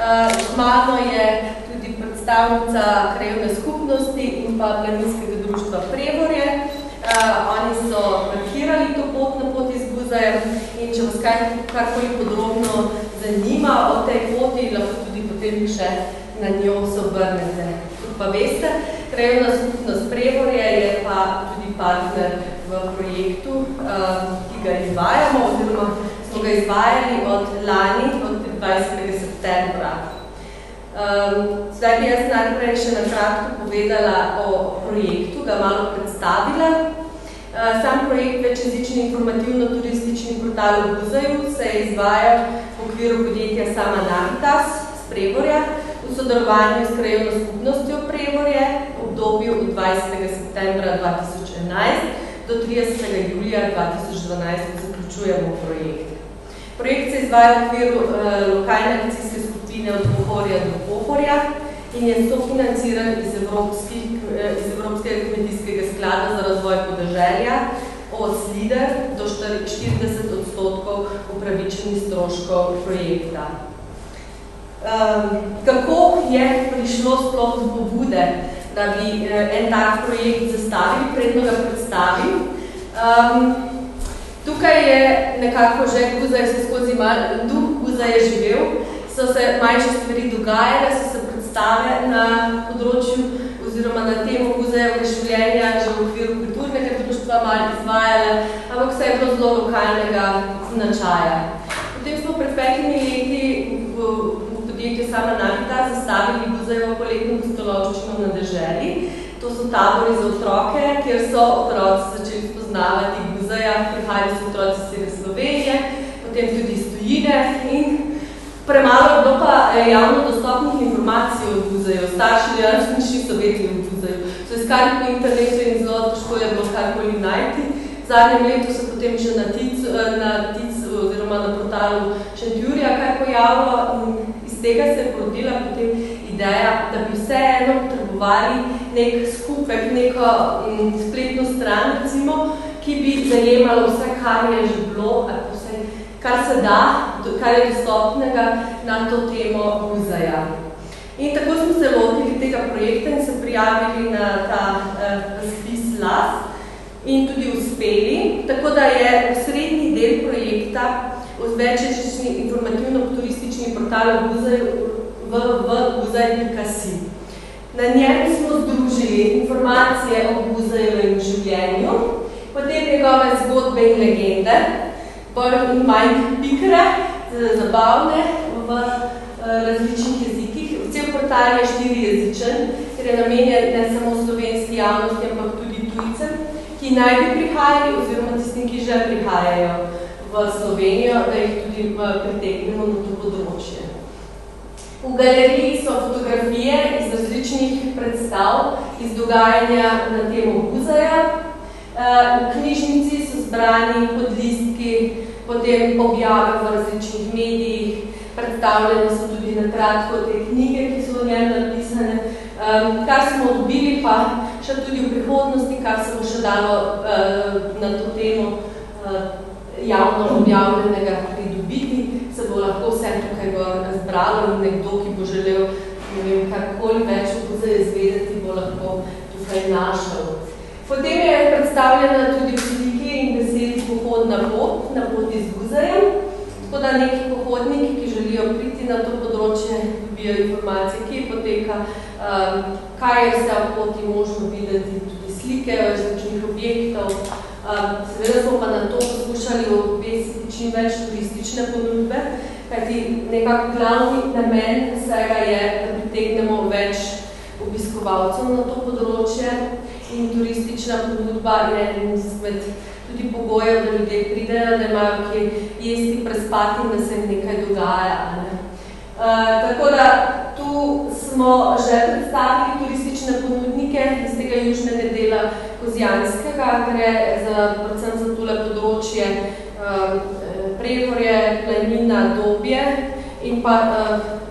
Z mano je tudi predstavnica krajevne skupnosti in pa planinskega društva Prevorje. Oni so markirali to pot na poti z Buzejem in če vas karkoli podrobno zanima o tej poti, lahko tudi potem še na njo se obrnete. Pa veste, krajevna skupnost Prevorje je pa tudi partner v projektu, ki ga izvajamo, oziroma smo ga izvajali od lani, od 20. septembra. Zdaj bi jaz najprej še na kratko povedala o projektu, ga malo predstavila. Sam projekt Večjezični informativno-turistični portal v Buzeju se je izvajal v okviru podjetja Sama Navitas z Prevorja v sodelovanju s krajevno skupnostjo Prevorje v obdobju od 20. septembra 2011 do 30. julija 2012, ko zaključujemo projekt. Projekt se izvaja v okviru lokalne akcijske skupine od Pohorja do Pohorja in je sofinanciran iz Evropskega kmetijskega sklada za razvoj podeželja od SLIDER do 40% upravičenih stroškov projekta. Kako je prišlo sploh do pobude, da bi en tak projekt zastavili, predno ga predstavil? Tukaj je nekako že Buzej se skozi duh Buzej je živel, so se manjše stvari dogajale, so se predstave na področju oziroma na temo Buzejevega življenja že v okviru kulturnega društva malo izvajale, ampak vse je bilo zelo lokalnega značaja. Potem smo pred 5 leti v podjetju Sama Navitas zastavili Buzejevo poletno pustolovščino na deželi. To so tabori za otroke, kjer so otroci začeli spoznavati Buzeja, prihajali so otroci iz cele Slovenije, potem tudi iz tujine in premalo je bilo pa javno dostopnih informacij o Buzeju. Starši dejansko niso vedeli o Buzeju. So iskali po internetu in zelo težko je bilo karkoli najti. V zadnjem letu se potem že na TIC oziroma na portalu Šentjurja kaj pojavilo in iz tega se je porodila potem ideja, da bi vseeno potrebovali nek skupek, neko spletno stran, recimo, ki bi zajemalo vse, kar je že bilo, ali vse, kar se da, kar je dostopnega na to temo Buzeja. In tako smo se lotili tega projekta in se prijavili na ta razpis LAS in tudi uspeli, tako da je osrednji del projekta Večjezični informativno-turistični portal v Buzeju www.buzej.si. Na njem smo združili informacije o Buzejevem življenju, potem njegove zgodbe in legende, bolj in manj pikre, zabavne v različnih jezikih. Cel portal je 4-jezičen, ker je namenjen ne samo slovenski javnosti, ampak tudi tujcem, ki naj bi prihajali oziroma tistim, ki že prihajajo v Slovenijo, da jih tudi pritegnemo na to področje. V galeriji so fotografije iz različnih predstav, iz dogajanja na temo Buzeja. V knjižnici so zbrani podlistki, potem objave v različnih medijih, predstavljene so tudi na kratko te knjige, ki so v njem napisane. Kar smo dobili pa še tudi v prihodnosti, kar se bo še dalo na to temo javno objavljenega pridobiti, se bo lahko vse tukaj razbralo in nekdo, ki bo želel karkoli več o Buzeju izvedeti, bo lahko tukaj našel. Potem je predstavljena tudi v sliki in besedi pohodna pot na poti z Buzejem, tako da neki pohodniki, ki želijo priti na to področje, dobijo informacije, kje poteka, kaj je vse v poti možno videti, tudi slike različnih objektov. Seveda smo pa na to poskušali obvesiti čim več turistične ponudbe, kajti nekako glavni namen vsega je, da pritegnemo več obiskovalcev na to področje in turistična ponudba je eden izmed tudi pogojev, da ljudje pridejo, da imajo kje jesti, prespati in da se nekaj dogaja. Tako da tu smo že predstavili turistične ponudnike iz tega južnega dela Kozjanskega, gre predvsem za tole področje Prevorje, Planina, Dobje in pa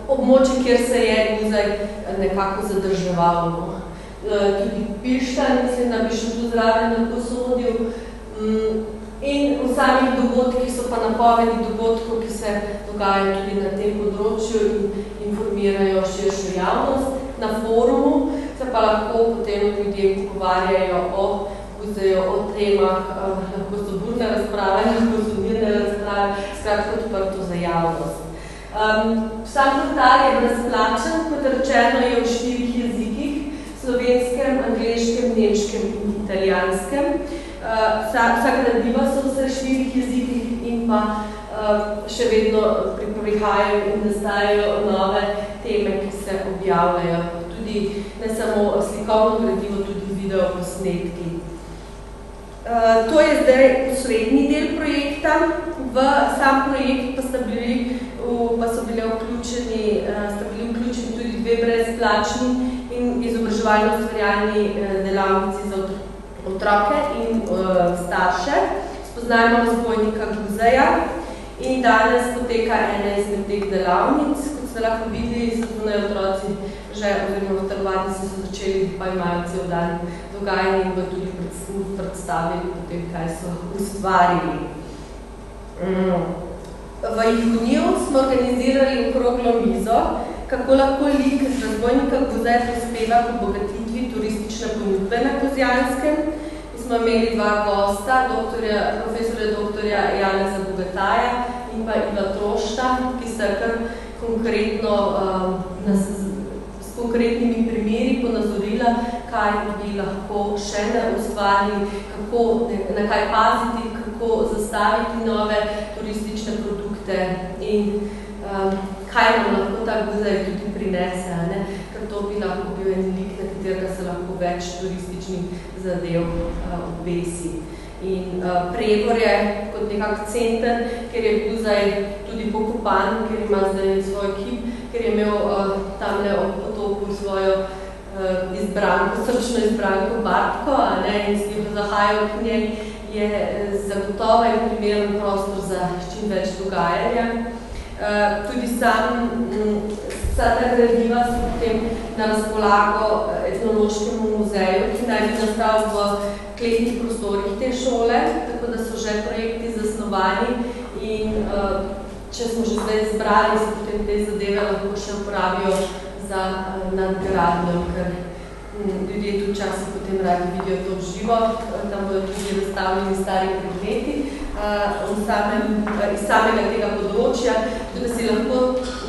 območje, kjer se je Buzej nekako zadrževal. Tudi Pilštan, mislim, da bi še tu zraven lahko sodil. In v samih dogodkih so pa napovedi dogodkov, ki se dogajajo tudi na tem področju in informirajo širšo javnost. Na forumu se pa lahko potem ljudje pogovarjajo o temah, lahko so burne razprave, lahko so mirne razprave, skratka odprto za javnost. Sam portal je brezplačen, kot rečeno je v 4 jezikih, slovenskem, angleškem, nemškem in italijanskem. Vsa gradiva so v vseh 4 jezikih in pa še vedno prihajajo in nastajajo nove teme, ki se objavljajo. Tudi ne samo slikovno gradivo, tudi video posnetki. To je zdaj srednji del projekta. V sam projekt pa so bili vključeni tudi 2 brezplačni in izobraževalno-ustvarjalni delavnici za otroke in starše. Spoznajmo razvojnika Guzeja in danes poteka ena izmed teh delavnic. Kot ste lahko videli, so tukaj otroci že, oziroma v telovadni so začeli, pa imajo cel dan dogajanje in bo tudi predstavili potem, kaj so ustvarili. V Ihuniju smo organizirali okroglo mizo, kako lahko lik razvojnika Guzeja prispeva k obogatitvi turistične ponudbe na Kozjanskem. Smo imeli 2 gosta, profesorja doktorja Janeza Bogataja in pa Iva Trošta, ki sta kar konkretno s konkretnimi primeri ponazorila, kaj bi lahko še ne ustvarili, na kaj paziti, kako zastaviti nove turistične produkte in kaj nam lahko ta Guzej tudi prinese, ker to bi lahko bil en lik, na katerega se lahko več turističnih zadev obvesi. In Prebor je kot nekak center, ker je Guzej tudi pokopan, ker ima zdaj svoj kip, ker je imel tamle ob potoku svojo srčno izbranko Bartko in s tem zahajal k njej, je zagotovo in primeren prostor za čim več dogajanja. Tudi vsa ta gradiva so potem na razpolago etnološkemu muzeju, ki naj bi nastal v kletnih prostorih te šole, tako da so že projekti zasnovani in če smo že zdaj zbrali, se potem te zadeve lahko še uporabijo za nadgradnjo, ker ljudje tu včasih potem radi vidijo to v živo, tam bodo tudi razstavljeni stari predmeti iz samega tega področja, tudi da si lahko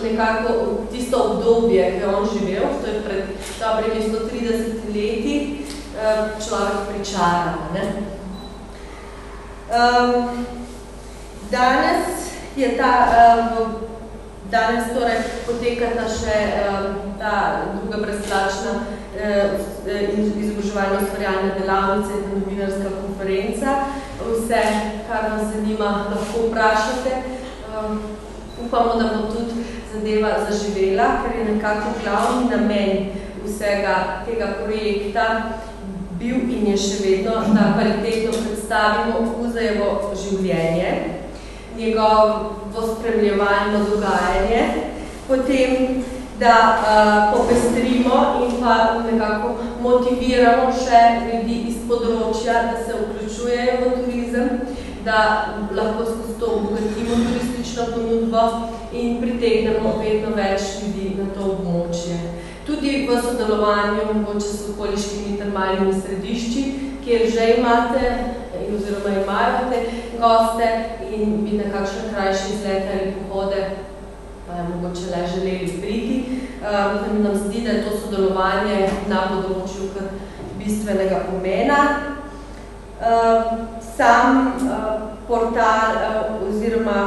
nekako tisto obdobje, ki je on živel, to je pred dobrimi 130 leti, človek pričara. Danes torej potekata še ta druga brezplačna izobraževalno-ustvarjalna delavnica in novinarska konferenca. Vse, kar vas zanima, lahko vprašate. Upamo, da bo tudi zadeva zaživela, ker je nekako glavni namen vsega tega projekta bil in je še vedno, da kvalitetno predstavimo Guzejevo življenje, njegovo spremljevalno dogajanje, potem, da popestrimo in pa nekako motiviramo še ljudi iz področja, da se vključujejo v turizem, da lahko skozi to obogatimo turistično ponudbo in pritegnemo vedno več ljudi na to območje. Tudi v sodelovanju mogoče s okoliškimi termalnimi središči, kjer že imate oziroma imajo te goste in bi na kakšne krajše izlete ali pohode mogoče le želeli priti. Nam zdi, da je to sodelovanje na področju kar bistvenega pomena. Sam portal oziroma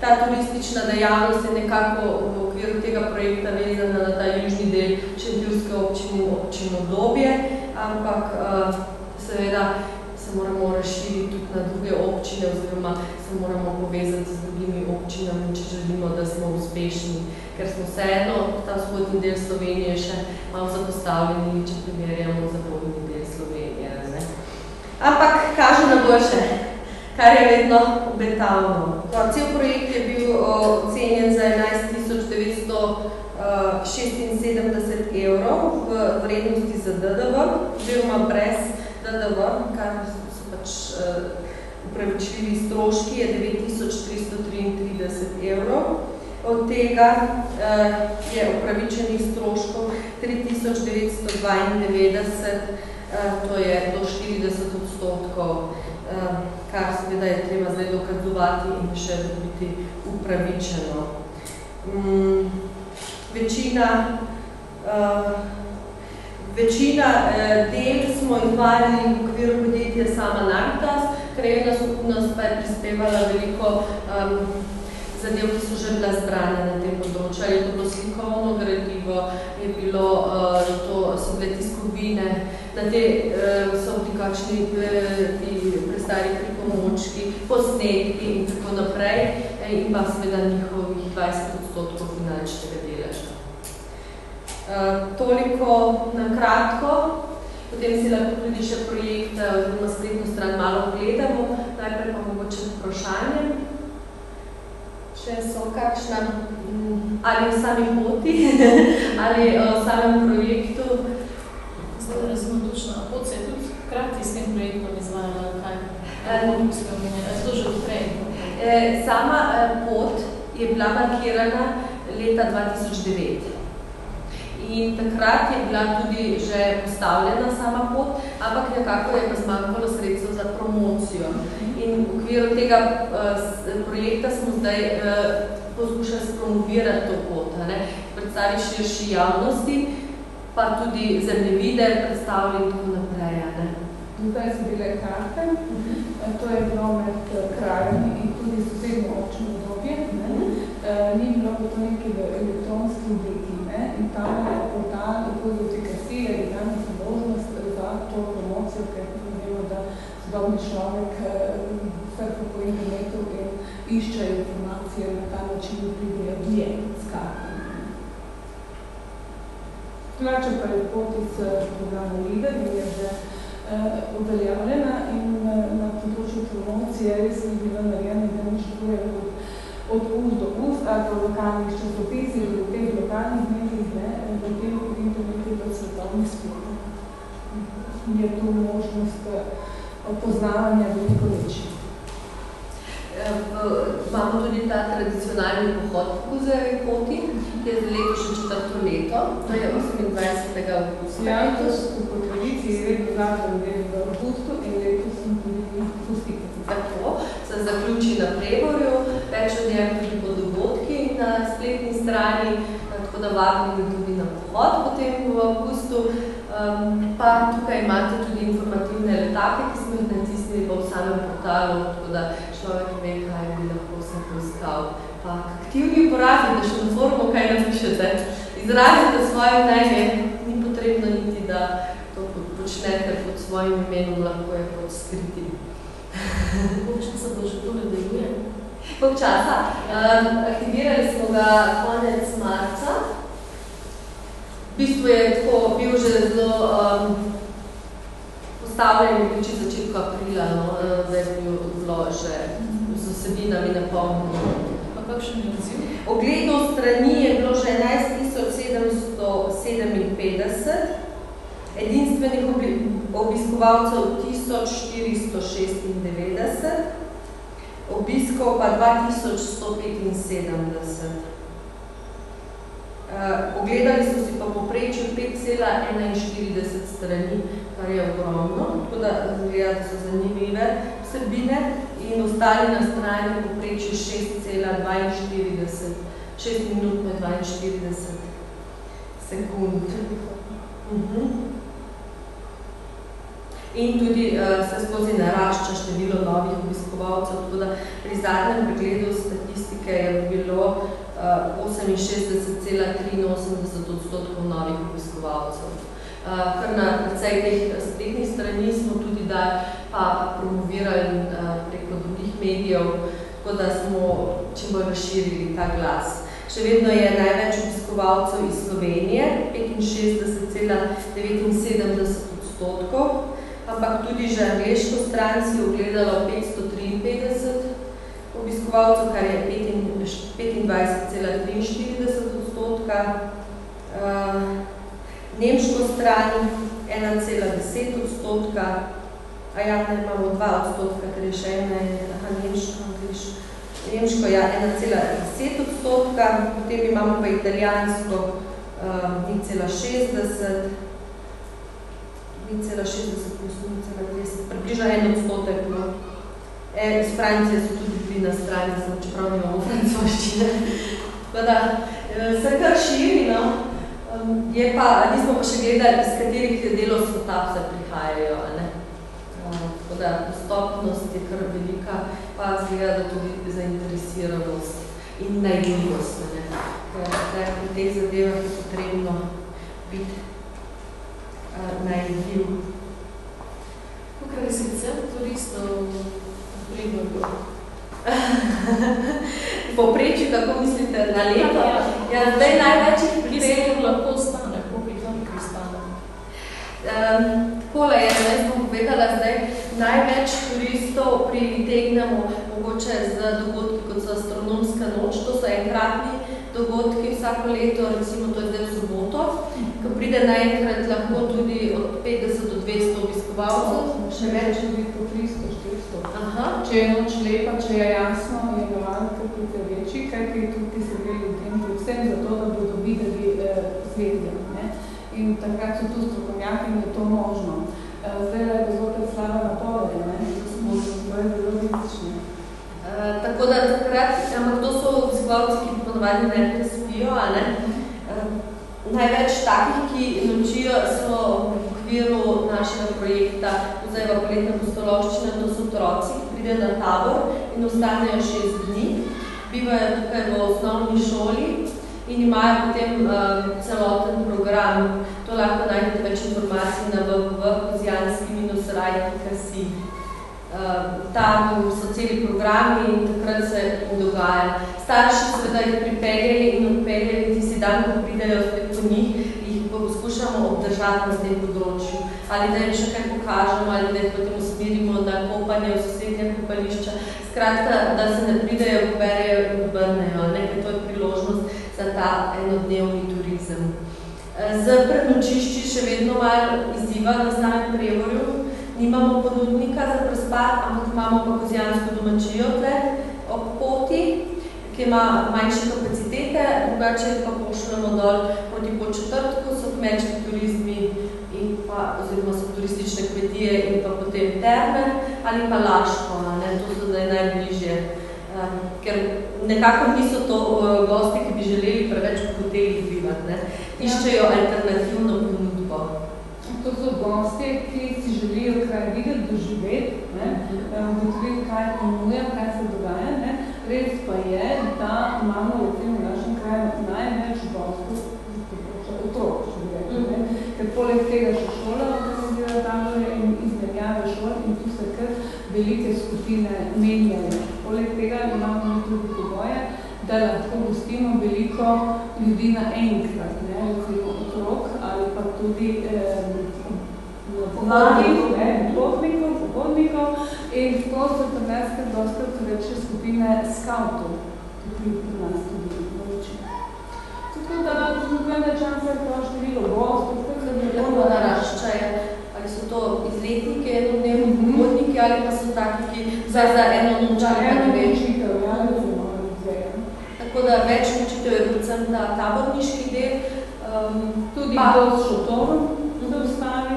ta turistična dejavnost je nekako v okviru tega projekta vezana na ta južni del Šentjurske občine in občino Dobje, ampak seveda se moramo razširiti tudi na druge občine oziroma se moramo povezati z drugimi občinami, če želimo, da smo uspešni, ker smo vseeno ta vzhodni del Slovenije še malo zapostavljeni, če primerjamo zahodni del Slovenije. Ampak kaže na boljše, kar je vedno obetavno. Cel projekt je bil ocenjen za 11.976 evrov v vrednosti za DDV, oziroma brez DDV, kar so pač upravičljivi stroški je 9333 evrov. Od tega je upravičenih stroškov 3992, to je do 40%, kar seveda je treba zdaj dokazovati in še dobiti upravičeno. Večina del smo izvajali v okviru podjetja Sama Nagtas, krajevna skupnost pa je prispevala veliko zadev, ki so že bila zbrane na tem področju. Je to bilo slikovno gradivo, so bile tiskovine, na te so bili kakšni prestari pripomočki, posnetki in tako naprej, in pa seveda njihovih 20% finančnega deleža. Toliko na kratko, potem si lahko tudi še projekt oziroma spletno stran malo ogledamo, najprej pa mogoče vprašanje. Še so kakšna, ali v sami poti, ali v samem projektu. Zdaj razumem točno, a pot se je tudi hkrati s tem projektom izvajala, kaj? To že odprej. Sama pot je bila markirana leta 2009. In takrat je bila tudi že postavljena sama pot, ampak nekako je pa zmanjkalo sredstvo za promocijo. In v okviru tega projekta smo zdaj poskušali spromovirati to pot, predstaviti širši javnosti, pa tudi zemljevide predstavili in tako naprej. Zdaj so bile karte, to je bilo med krajami in tudi sosednjo občino Dobje. Ni bilo pa to nekaj v elektronski obliki in tam je portal Kozovci.si je danes možnost za to promocijo, ker vemo, da sodobni človek surfa po internetu in išče informacije na ta način pridejo dlje s kartami. Drugače pa je pot iz programa LIDER je že uveljavljena in na področju promocije res ni bila narejena, da ništuje od ust do ust, ali pa lokalnih časopisih, do teh lokalnih medij, v tem internetu v svetovni splet. Je tu možnost poznavanja veliko večji. Imamo tudi ta tradicionalni pohod po Guzejevi poti, ki je za leto še 4. leto, to je 28. augusta. Ja, to so po tradiciji vedno zadnjem delu v augustu in letos smo tudi pustili. Tako, se zaključi na Prevorju, več od njem tudi po dogodki na spletni strani, tako da vabimo tudi na pohod potem v augustu. Pa tukaj imate tudi informativne letake, ki smo jih natisnili pa v samem portalu, tako da človek ve, kaj bi lahko se poiskal. Pa k aktivni uporabi, da še na forumu kaj napišete, izrazite svoje mnenje, ni potrebno niti, da to počnete pod svojim imenom, lahko je pod skritim. Koliko časa bo že to nadaljuje? Koliko časa? Aktivirali smo ga konec marca. V bistvu je tako bil že zelo postavljen v začetku aprila, da je bilo že z vsebinami napolnjeno. Pa kakšen je odziv? Ogledov strani je bilo že 11.757, edinstvenih obiskovalcev 1496, obiskov pa 2175. Ogledali so si pa poprečju 5,41 strani, kar je ogromno, tako da zgleda, da so zanimive vsebine in ostali na strani poprečju 6 minut med 42 sekund. In tudi se skozi narašča število novih obiskovalcev, tako da pri zadnjem pregledu statistike je bilo 68,83% novih obiskovalcev. Kar na precej teh spletnih strani smo tudi pa promovirali preko drugih medijev, tako da smo čim bolj razširili ta glas. Še vedno je največ obiskovalcev iz Slovenije, 65,79%, ampak tudi že angleško stran si ogledalo 553 obiskovalcev, kar je 25,43%, nemško stran 1,10%, imamo 2%, ker je še ena, nemško 1,10%, potem imamo pa italijansko 0,60, 0,60 plus 0,20, približno 1%. Iz Francije so tudi bili na strani, čeprav nimamo francoščine. Se kar širi, no? Nismo pa še gledali, iz katerih delov sveta se prihajajo, ne? Tako da dostopnost je kar velika, pa zgleda, da tudi zainteresiranost in najdljivost, ne? Pri teh zadevah je potrebno biti najdljiv. Kakor je sicer turistov Primorju? Poprečju, kako mislite, na leto? Ja, zdaj največjih pritegov lahko stane, koliko stane? Takole je, jaz bom povedala zdaj, največ turistov pritegnemo mogoče z dogodki, kot so astronomska noč, to so enkratni dogodki vsako leto, recimo to je zdaj v soboto, ko pride naenkrat lahko tudi od 50 do 200 obiskovalcev. Še več ljudi po 300, 400. Če je noč lepa, če je jasno, je naravno kakor večji, kajti tudi se gre ljudem predvsem zato, da bodo videli zvezde. In takrat so tu strokovnjaki in je to možno. Zdaj je zopet slaba napoved, da smo zelo rizični. Tako da takrat, ampak to so obiskovalci, ki ponovadi ne spijo, a ne? Največ takih, ki nočijo, so v okviru našega projekta Muzejeva poletna pustolovščina, to so otroci, ki pridejo na tabor in ostanejo 6 dni. Bivajo tukaj v osnovni šoli in imajo potem celoten program. To lahko najdete več informacij na www.kozijanski-raj.si. Tam so celi programi in takrat se dogaja. Starši seveda jih pripeljali in odpeljali tisti dan, ko pridejo spet po njih, jih poskušamo obdržati na tem področju. Ali da jim še kaj pokažemo, ali da jih potem usmerimo na kopanje v sosednje kopališča. Skratka, da se ne pridejo, poberejo in obrnejo, ker to je priložnost za ta enodnevni turizem. Z prenočišči še vedno malo izziva na samem Prevorju. Nimamo ponudnika za prespat, ampak imamo pa kozijansko domačijo tle ob poti, ki ima manjše kapacitete, drugače pa pošljamo dol proti Podčetrtku, so kmečki turizmi oziroma so turistične kmetije in pa potem terme ali pa Laško, to so zdaj najbližje. Ker nekako niso to gosti, ki bi želeli preveč v hotelih bivati, iščejo alternativno ponudbo. To so gosti, ki si želijo kaj videti, doživeti, ugotoviti, kaj ponuja, kaj se dogaja. Res pa je, da imamo recimo v našem kraju največ gostov, otrok, ker poleg tega še šola organizira tabore in izmenjave šol in tu se kar velike skupine menjajo. Poleg tega imamo tudi pogoje, da lahko gostimo veliko ljudi naenkrat, recimo otrok ali pa tudi popotnikov in to so prvenskrat dostkrat večje skupine skautov, ki pri nas tudi določimo. Tako da glede časa je to število gostov, da lahko naraščajo, ali so to izletniki, enodnevni popotniki ali pa so taki, ki za eno noč ali pa ne več. Tako da več učitev je predvsem ta taborniški del. Tudi to s šotorom, da ostali,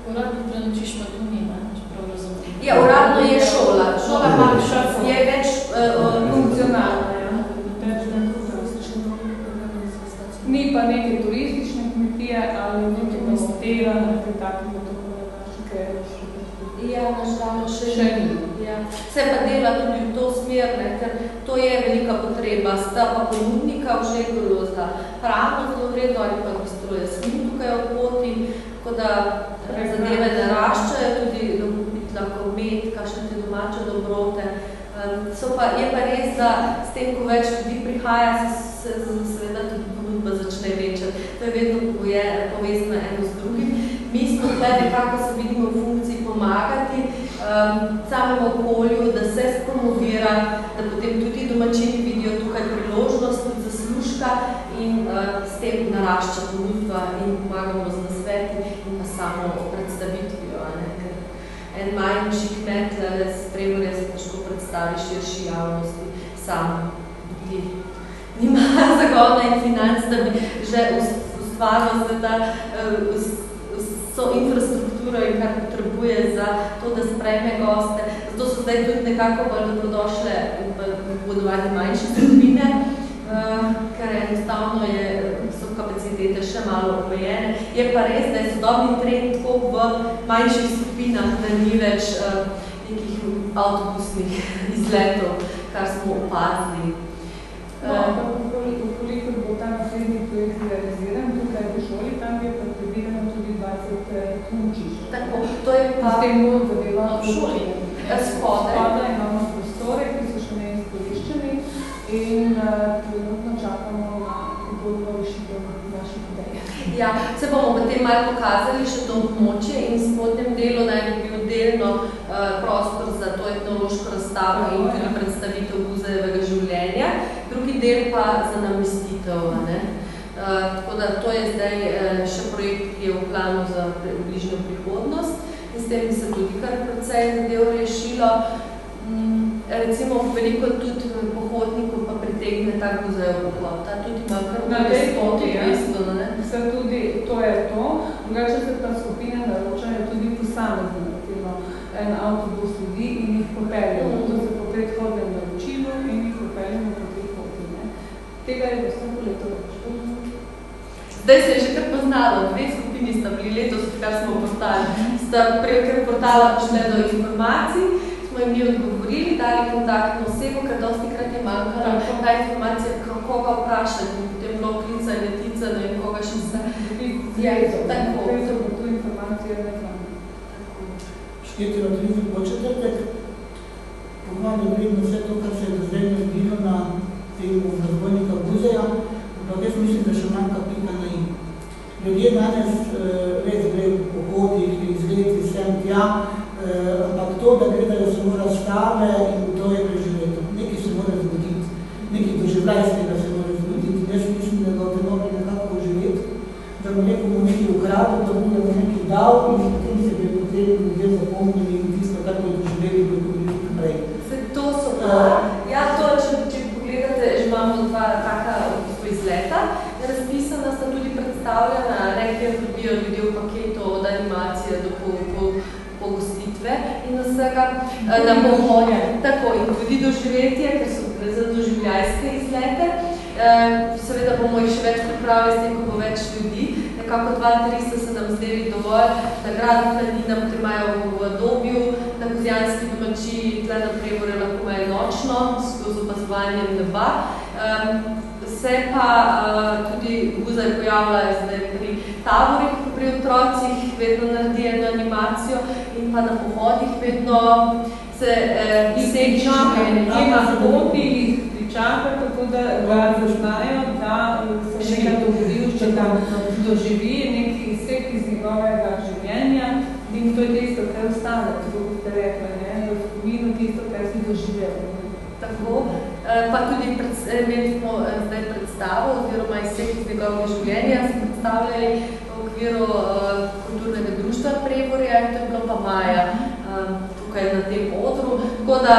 Uradno prenočiš pa tu ni, čeprav razumem. Ja, uradno je šola. Šola je več funkcionalna. Ni pa neke turistične kmetije ali neke mestera, nekaj takega, tako da naši krajevši. Ja, nažalost še ni. Se pa dela tudi v to smer, ker to je velika potreba. Sta pa ponudnika v Žegorju za hrano zelo vredno ali pa bistroje smi tukaj v poti, tako da zadeve naraščajo, tudi biti lahko med, kakšne te domače dobrote. Je pa res, da s tem, ko več ljudi prihaja, se seveda tudi ponudba začne večati. To je vedno povezano eno z drugim. Mi smo tukaj nekako se vidimo v funkciji pomagati samemu okolju, da se spromovira, da potem tudi domačini vidijo tukaj priložnost zaslužka in s tem narašča ponudba in pomagamo z nasveti in pa samo predstavljamo. manjši kmet, s Prevalja se težko predstavi širši javnosti sam. Nima zagona in financ, da bi že ustvaril so infrastrukturo in kar potrebuje za to, da sprejme goste. Zato so zdaj tudi nekako bolj dobrodošle v budovanju manjše skupine, ker enostavno so kapacitete še malo omejene. Je pa res, da je sodobni trend tako v manjših skupinah, da ni več nekih avtobusnih izletov, kar smo opazili. Koliko bo ta naslednji projekt realiziran, tukaj v šoli, tam je predvideno tudi 20 knjižišč. Tako, to je pa... S tem bo zadeva v šoli. Spodaj imamo prostore, ki so še neizkoriščeni in trenutno čakamo na bolj rešitev naših idej. Ja, se bomo potem malo pokazali še to območje in v spodnjem delu naj bi bil delno prostor za to etnološko razstavo in tudi predstavitev muzejevega življenja, drugi del pa za namestitev. Tako da to je zdaj še projekt, ki je v planu za bližnjo prihodnost in s tem bi se tudi kar precej zadev rešilo. Recimo veliko tudi pohodnikov pa pritegne tak muzejev pohod. Ta tudi ima kar tudi, to je to. Drugače se ta skupine naročajo tudi posamezno. En avtobus ljudi in jih popeljajo. To se po predhodnem naročilu in jih popeljajo po tej poti. Tega je vsako leto več. Zdaj se je že kar poznalo. 2 skupini sta bili letos, kar smo postali. Sta preko portala prišle do informacij, smo jim mi odgovorili, dali kontaktno osebo, ker dostikrat je manjkala ta informacija, koga vprašati, in potem bilo klica in letica, in koga še vse. Tako. Tu informacije ne znam. Šteti rodilizi po četrtek, pohvalno vredno vse to, kar se je do zdaj naredilo na temu razvojnika muzeja, ampak jaz mislim, da še manjka pika na i. Ljudje danes res grejo po pohodih, izgledi vsem tja, ampak to, da gledajo samo razstave in to je preživeto. Nekaj se mora zgoditi, nekaj doživljajskega se mora zgoditi. Jaz mislim, da bote mogli nekako oživeti, da bo nekomu nekaj ukradil, da bo nekaj dal in potem se bi potem ljudje zapomnili in tisto, kar bodo doživeli, bo tudi naprej. To so ja, to, če pogledate, že imamo 2 taka izleta. Razpisana sta tudi predstavljena, kjer dobijo ljudje v paketu od animacije do pogostitve in vsega na pohodje. Tako, in tudi doživetje, ker so za doživljajske izlete. Seveda bomo jih še več pripravili, s tem, ko bo več ljudi. Nekako 2-3 se nam zdeli dovolj, da grad Mladina potem imajo v Dobju, na Kozjanski domačiji, tle na Prevalju lahko imajo nočno, s opazovanjem neba. Se pa tudi muzej pojavlja zdaj pri taborih, pri otrocih, vedno naredi eno animacijo in pa na pohodih vedno se vsegi življenje. Na poti jih pričaka, tako da ga zaznajo, da se nekaj dogodivšče tam doživi, neki izsek iz njegovega življenja in to je tisto, kar ostane, tako kot ste rekla, v spominu tisto, kar si doživel. Tako, pa tudi imeli smo zdaj predstavo, oziroma izsek iz njegovega življenja smo predstavljali v okviru kulturnega društva Prevalja in to je bilo pa maja tukaj na tem odru. Tako da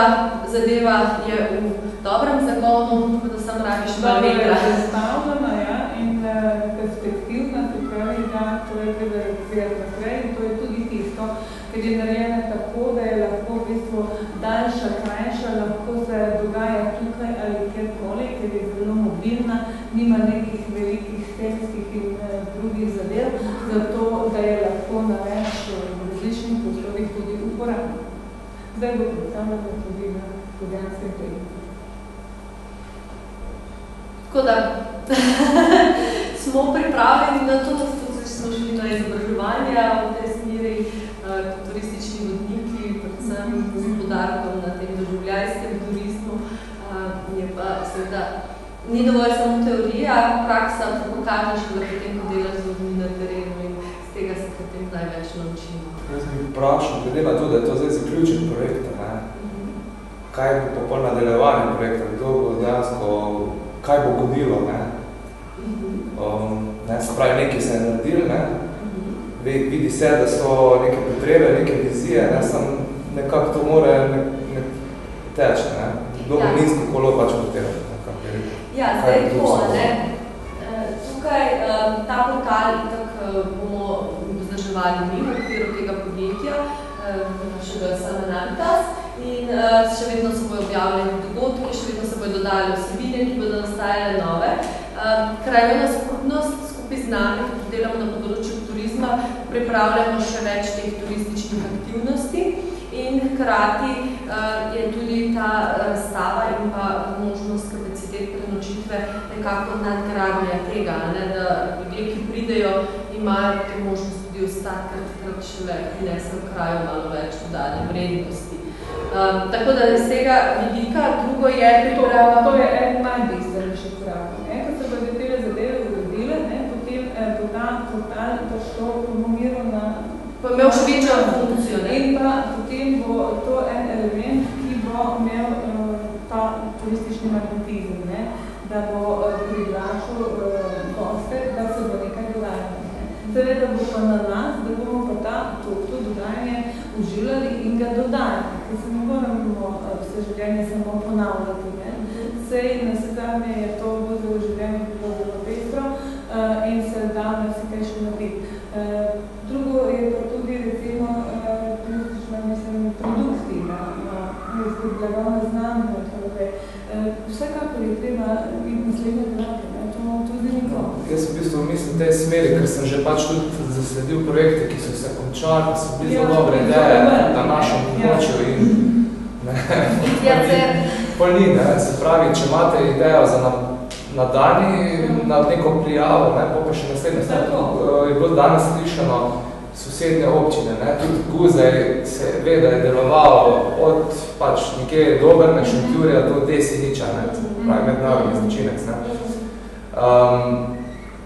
zadeva je v dobrem zagonu, tako da sam rabiš 2 metra. Dobro je zastavljena, ja, in perspektivna, pripravi, da to je treba realizirati naprej in to je tudi tisto, ker je narejena tako, da je lahko v bistvu daljša, krajša, lahko se dogaja tukaj ali kjerkoli, ker je zelo mobilna, nima nekih velikih stelskih in drugih zadev, zato da je lahko na več različnih prostorih tudi uporabna. Zdaj bo predstavljena tudi na Kozjanskem projektu. Tako da smo pripravljeni na to, da smo šli na izobraževanja v tej smeri, turistični vodniki, predvsem z podarkom na tem doživljajskem turizmu. Je pa seveda, ni dovolj samo teorija, praksa pokažeš, da potem, ko delaš z ljudmi na terenu in z tega se potem največ naučimo. Jaz bi vprašal, glede na to, da je to zdaj zaključen projekt, kaj bo pa pol nadaljevanje projekta, kdo bo dejansko, kaj bo gonilo, se pravi, nekaj se je naredil, vidi se, da so neke potrebe, neke vizije, samo nekako to more teči, ne? Domolinsko kolo pač potera, nekako je rekel. Ja, zdaj to, ne? Tukaj ta portal bomo vzdrževali mi v okviru tega podjetja, našega Salmanavitas, in še vedno se bojo objavljeni dogodki, še vedno se bojo dodali vsebine, ki bodo nastajale nove. Krajevna skupnost skupaj z nami, ki delamo na področju turizma, pripravljamo še več teh turističnih aktivnosti in hkrati je tudi ta razstava in pa možnost kapacitet prenočitve nekako nadgradnja tega, ne, da ljudje, ki pridejo, imajo te možnosti tudi ostati, ker takrat šele prinesem v kraju malo več dodane vrednosti. Tako da iz tega vidika, drugo je priprava... To je en najbistvenejši korak. Ko se bodo te zadeve uredile, potem bo ta portal to promoviral na... Pa imel še večjo funkcijo, ne? In pa potem bo to en element, ki bo imel ta turistični magnetizem, ne? Da bo privlačil goste, da se bo nekaj dogajalo. Seveda bo pa na nas, da bomo pa to dogajanje uživali in ga dodali, ker se ne moramo vse življenje samo ponavljati. Sej na sedanje je to Guzejevo življenje bilo zelo pestro in se da na vse kaj še narediti. Drugo je pa tudi recimo turistična, produkti na blagovne znamke. Vsekakor je treba biti naslednje delati, to tudi nikoli. Jaz v bistvu mislim v tej smeri, ker sem že pač tudi zasledil projekte, ki so se končali, ki so bili zelo dobre ideje na našem področju in polni, se pravi, če imate idejo za nadaljnji na neko prijavo, pa še naslednje je bilo danes slišano sosednje občine, tudi Guzej se ve, da je deloval od pač nekje Dobrne, Šentjurja do Desiniča, pravi mednarodni značinec.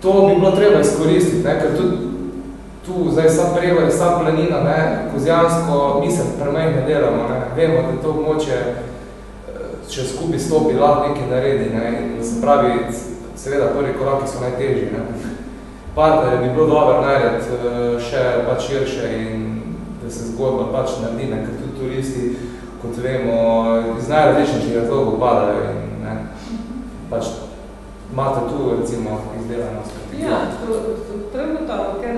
To bi bilo treba izkoristiti, ker tudi tu zdaj sam Prevalj, sam Planina, Kozjansko, mi se premajh ne delamo, vemo, da to območje, če skupaj stopi, lahko nekaj naredi, se pravi, seveda prvi koraki so najtežji. Partnerje bi bilo dobro narediti še pač širše in da se zgodba pač naredi, ker tudi turisti, kot vemo, iz najrazličnejših razlogov padajo in pač imate tu recimo izdelano strategijo. Ja, to je gotovo, ker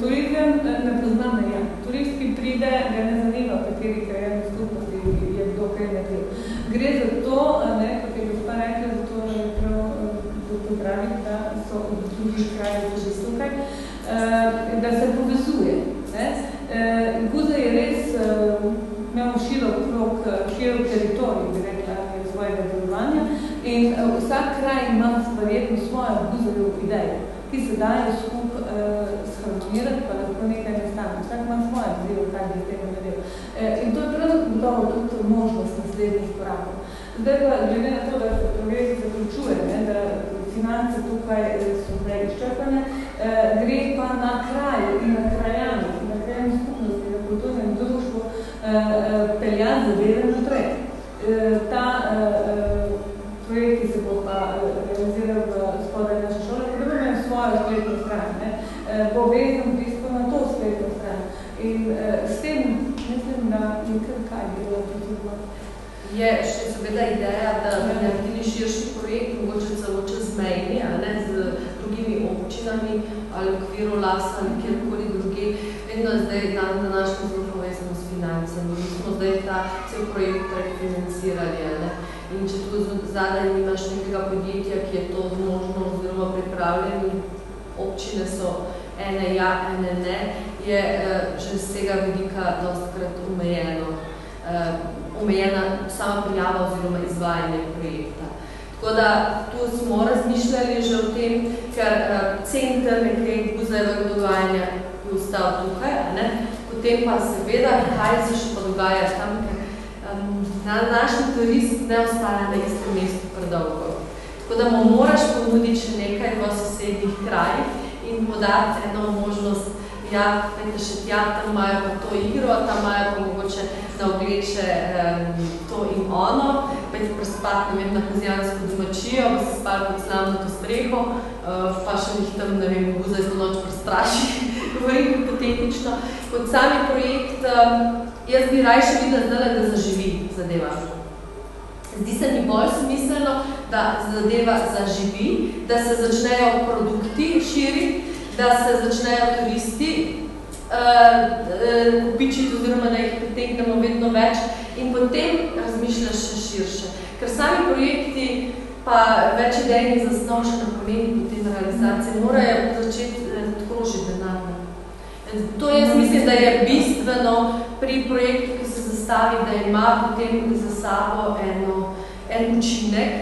turizem ne pozna meja. Turist, ki pride, ga ne zanima, v kateri krajevni skupnosti je kdo kaj naredil. Gre za to, kot je gospa rekla, za to, da je prav pozdraviti, da so v drugih krajih tudi tukaj, da se povezuje. Guzej je res imel širok teritorij, bi rekla, svojega delovanja in vsak kraj ima verjetno svojo Guzejevo idejo, ki se daje skup sharmonirati, pa lahko nekaj nastane. Vsak ima svojo idejo, kaj bi tega naredil. In to je pravzaprav tudi možnost naslednjih korakov. Zdaj pa, glede na to, da se projekt zaključuje, da finance tukaj so zdaj izčrpane, gre pa na kraju in na krajanih, na krajni skupnosti, na kulturnem društvu peljati zadeve naprej. Ta projekt, ki se bo pa realiziral v spodaj naše šole, ki bo imel svojo spletno stran, bo vezan bistvo na to spletno stran. In s tem mislim, da nekaj kaj bilo potrebno. Je še seveda ideja, da bi naredili širši projekt, mogoče celo čezmejni, z drugimi občinami ali v okviru Lasa ali kjerkoli druge. Vedno je zdaj dan današnji zelo povezano s financami. Mi smo zdaj ta cel projekt predfinancirali. In če tu zadaj nimaš nekega podjetja, ki je to možno oziroma pripravljeni, občine so ene ja, ene ne, je že z tega vidika dostikrat omejena sama prijava oziroma izvajanje projekta. Tako da tu smo razmišljali že o tem, ker center nekaj Guzejevega dogajanja je ostal tukaj, potem pa seveda, kaj se še pa dogaja tam, ker naš turist ne ostane na istem mestu predolgo. Tako da mu moraš ponuditi še nekaj v sosednjih krajih in podati eno možnost, pejte še tja, tam imajo pa to igro, tam imajo pa mogoče na ogleče to in ono, pejte prespati, na Kozjansko domačijo, pa se spali pod slamnato streho, pa še njih tam, Guzej za noč prestraši, govorim hipotetično. Kot sami projekt jaz bi rajše videla zdaj, da zaživi zadeva. Zdi se mi bolj smiselno, da zadeva zaživi, da se začnejo produkti širiti, da se začnejo turisti kupičiti oziroma da jih pritegnemo vedno več in potem razmišljaš še širše. Ker sami projekti pa več idejnih zasnov še ne pomeni potem realizacije, morajo začeti krožiti denarno. To jaz mislim, da je bistveno pri projektu, ki se zastavi, da ima potem za sabo en učinek,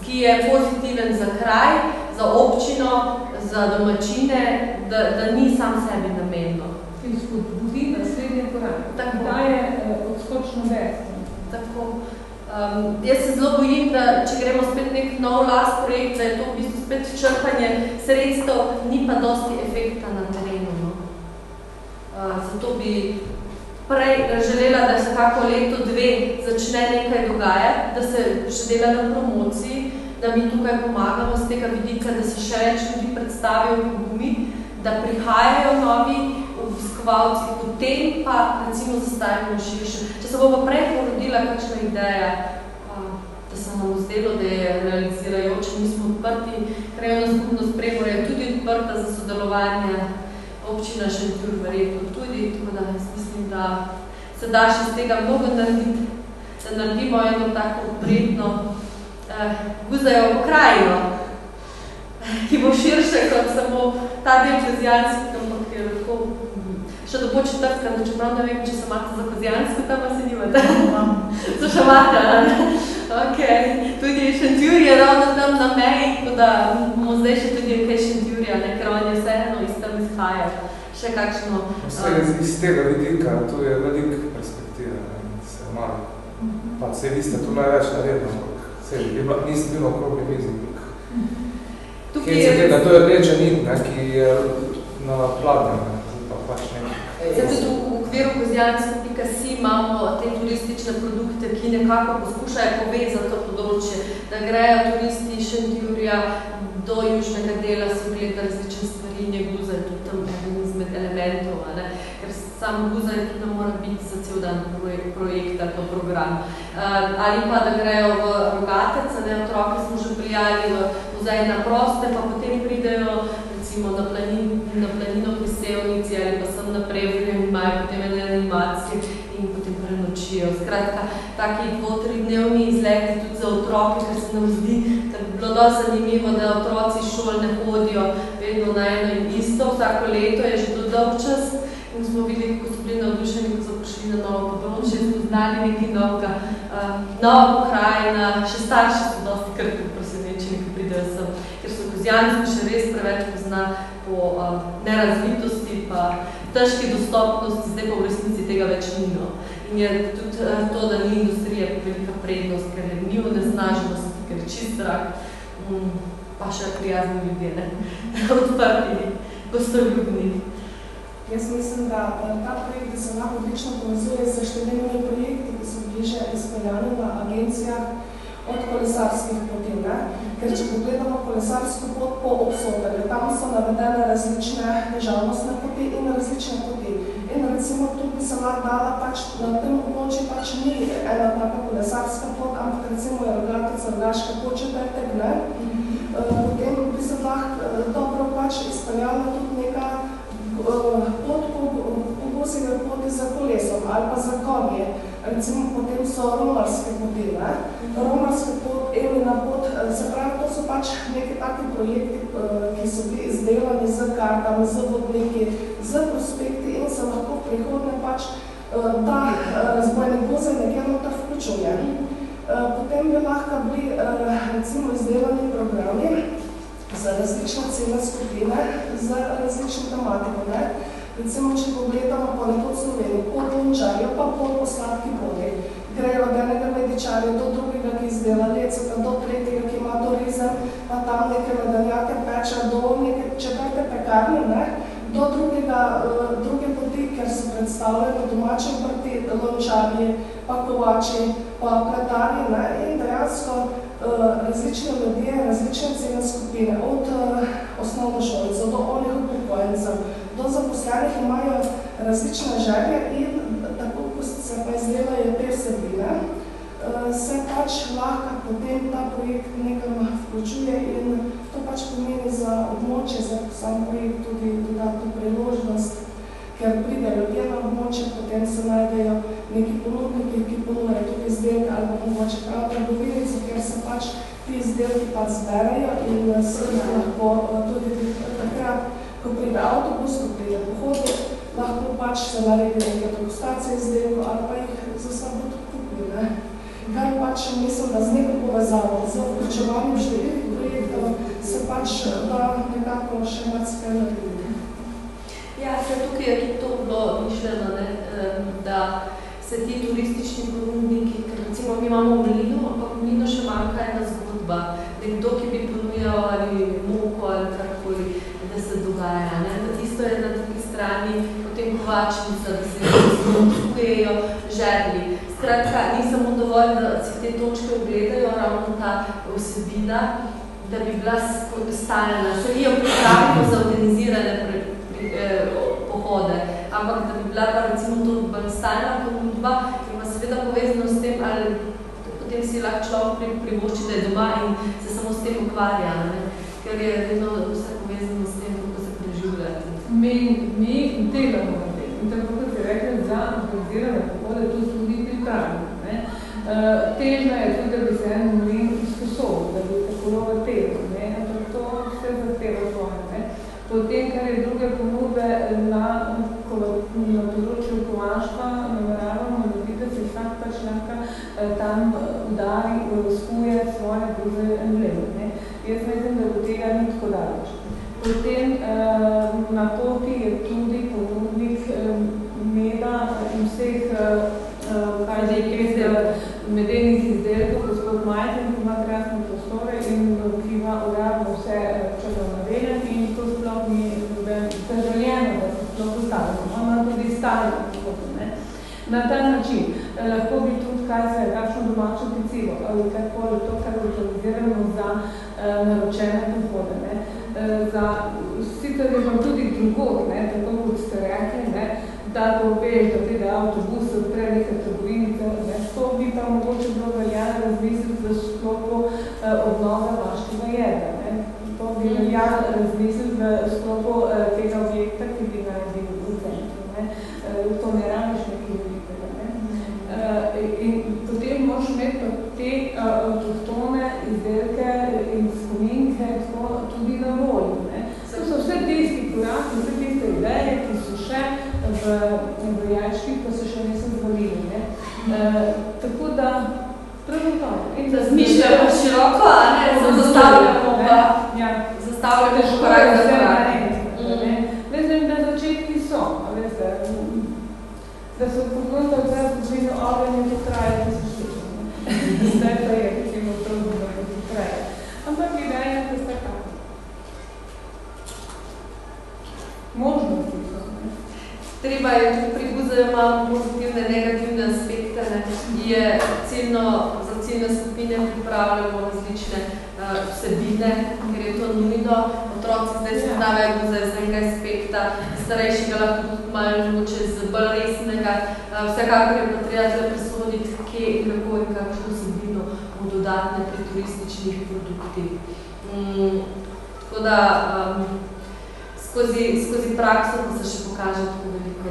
ki je pozitiven za kraj, za občino, za domačine, da ni sam sebi namenno. In spodbudi naslednje korak. Da je odskočno dejstvo. Tako. Jaz se zelo bojim, da če gremo spet nek nov last projekt, da je to v bistvu spet črpanje sredstev, ni pa dosti efekta na terenu. No? Zato bi prej želela, da se kako leto, dve začne nekaj dogajati, da se še dela na promociji, da mi tukaj pomagamo z tega vidika, da se še več ljudi predstavijo v pogumi, da prihajajo novi obiskovalci, potem pa recimo zastavimo širše. Če se bo pa prej porodila kakšna ideja, da se nam zdelo, da je realizirajoče, mi smo odprti, krajevna skupnost Prekmurja je tudi odprta za sodelovanje, občina Šentjur verjetno tudi, tako da jaz mislim, da se da še z tega mnogo narediti, da naredimo eno tako prijetno Guzajevo pokrajino, ki bo širše kot samo ta del Kozjanski, ampak je lahko še do četrtka, čeprav ne vem, če se imate za Kozjansko, tam pa se nimate. So še imate, ok. Tudi Šentjur je ravno tam na meji, tako da bomo zdaj še tudi kaj Šentjurja, ker on je vseeno iz tam izhaja. Še kakšno... Iz tega vidika, tu je velik perspektiva, se malo. Pa se vi ste tu največ naredili, ampak niste bil okrog mizi. To je rdeča nit, ki je na pladnju, pa pač nekaj. Zato tudi v okviru Kozjansko.si imamo te turistične produkte, ki nekako poskušajo povezati to področje, da grejo turisti iz Šentjurja do južnega dela, se ogleda različne stvari, in je Guzaj tudi tam eden izmed elementov, ker sam Guzaj tudi ne mora biti za cel dan projekt ali pa program. Ali pa, da grejo v Rogatec, otroke smo že priljali v muzej na proste, pa potem pridejo recimo na planino pri Sevnici ali pa sem na Prevrju in imajo potem ene animacije in potem prenočijo. Skratka, taki 2-3 dnevni izleti tudi za otroke, ker se nam zdi, da bi bilo dosti zanimivo, da otroci iz šol ne hodijo vedno na eno in isto. Vsako leto je že to dolg čas in smo videli, kako so bili navdušeni, ko so prišli na novo področje, smo znali nekaj novega, nova pokrajina, še starši so dosti krpili presenečeni, ko pridejo sem, ker so Kozjansko še res preveč pozna po nerazvitosti pa težki dostopnosti, zdaj pa v resnici tega več ni. In je tudi to, da ni industrija velika prednost, ker je ni onesnaženost, ker je čist zrak, pa še prijazni ljudje, odprti, gostoljubni. Jaz mislim, da ta projekt, da se lahko odlično povezuje z številnimi projekti, ki so bili že izpeljani na agencijah od kolesarskih poti. Ker če pogledamo kolesarsko pot po Obsotelju, tam so navedene različne težavnostne poti in različne poti. In recimo tu bi se lahko dala pač na tem območju pač ni ena taka kolesarska pot, ampak recimo je Rogatec, Rogaška Podčetrtek, potem bi se lahko dobro pač izpeljala tudi neka pot po Guzajeve poti za kolesom ali pa za konje. Recimo potem so romarske poti, romarske pot, Emina pot, se pravi, to so pač neki taki projekti, ki so bili izdelani z kartami, z vodniki, z prospekti in se lahko v prihodnje pač ta razbojni Guzaj nekje noter vključuje. Potem bi lahko bili recimo izdelani programi za različne ciljne skupine, za različno tematiko. Recimo, če pogledamo po nekod Slovenijo, pod lončarjo, pa pod sladki vodi. Grejo od enega medičarja do drugega, ki izdela leceta, do tretjega, ki ima turizem, pa tam neke medaljake peča, do neke četrte pekarne, do druge poti, ker so predstavljeni domače obrti, lončarji, pa kovači, pa pletarji, in dejansko različne ljudje, različne ciljne skupine, od osnovnošolcev do onih upokojencev, do zaposlenih imajo različne želje in tako, ko se pač lahko potem ta projekt nekam vključuje in to pač pomeni za območje, za sam projekt tudi dodatno priložnost, ker pride ljudje na območje, potem se najdejo neki ponudniki, ki ponujajo tudi izdelke ali pa mogoče prav trgovinico, ker se pač ti izdelki pač zberajo in se lahko tudi takrat, ko pride avtobus, ko pride pohodnik, lahko pač se naredi neke degustacije izdelkov ali pa jih za sabo tudi kupijo. Kar pač mislim, da z neko povezavo, z vključevanjem številnih projektov se pač da nekako še marsikaj narediti. Ja, tukaj je tudi to bilo mišljeno, da se ti turistični ponudniki, ker recimo mi imamo v Mlinu, ampak v Mlinu še manjka ena zgodba, nekdo, ki bi ponujal ali moko ali takoli, da se dogaja. Tisto je na drugi strani potem kovačnica, da se skujejo žerli. Skratka, ni samo dovolj, da si te točke ogledajo, ravno ta vsebina, da bi bila stalna. Se mi jo pripravimo za organizirane pohode, ampak da bi bila pa recimo to stalna ponudba in pa seveda povezano s tem, ali potem si lahko človek privošči, da je doma in se samo s tem ukvarja, ker je vedno vse povezano s tem, kako se preživljati. Mi delamo na tem. In tako, kot si rekli, za organizirane pohode to tudi pripravimo. Težno je tudi, da bi se en mlin sposobil, da bi tako vrtelo. Ampak to vse zahteva svoje. Potem, kar je druge ponudbe na področju kovaštva, nameravamo narediti, da se vsak pač lahko tam udari, skuje svoje druge embleme. Jaz mislim, da do tega ni tako daleč. Potem na poti je tudi ponudnik meda in vseh medenih izdelkov, gospod Majten, ki ima krasne prostore in ki ima uradno vse črnonavedeti in to sploh ni zaželjeno, da se sploh postavimo. Ima tudi stalno pohodne. Na ta način lahko bi tudi kakšno domačo pecivo ali kakoli to, kar organiziramo za naročene pohode. Sicer je vam tudi drugod, tako kot ste rekli, da ko veš, da pride avtobus, odpre neka trgovinice, to bi pa mogoče bilo veljano razmisliti v sklopu obnove vaškega jedra. To bi veljano razmisliti v sklopu tega objekta, ki bi naredil v centru. To ne rabiš nekaj velikega. In potem moraš imeti pa te avtohtone izdelke in spominke tudi na voljo. To so vse tisti koraki, vse tiste ideje, ki so še v jajčkih, pa se še niso zvalili. Tako da, pravno Razmišljamo široko, zastavljamo pa korak za korak. Mislim, da začetki so, da so pokonta vse zgodovino ogenje to traje, da se šlično. Zdaj pa je, ki ima trudno, da to traje. Ampak ideja, da sta kako. Možnosti so. Treba je tudi pri Guzaju malo pozitivne, negativne aspekte. Za ciljne skupine pripravljamo različne vsebine, ker je to nujno. Otroci zdaj se znavejo Guzaj z enega aspekta, starejšega lahko tudi malo mogoče z bolj resnega. Vsekakor je pa treba presoditi, kje in kako in kakšno vsebino bodo dodatne pri turističnih produktih. Tako da skozi prakso pa se še pokaže tako veliko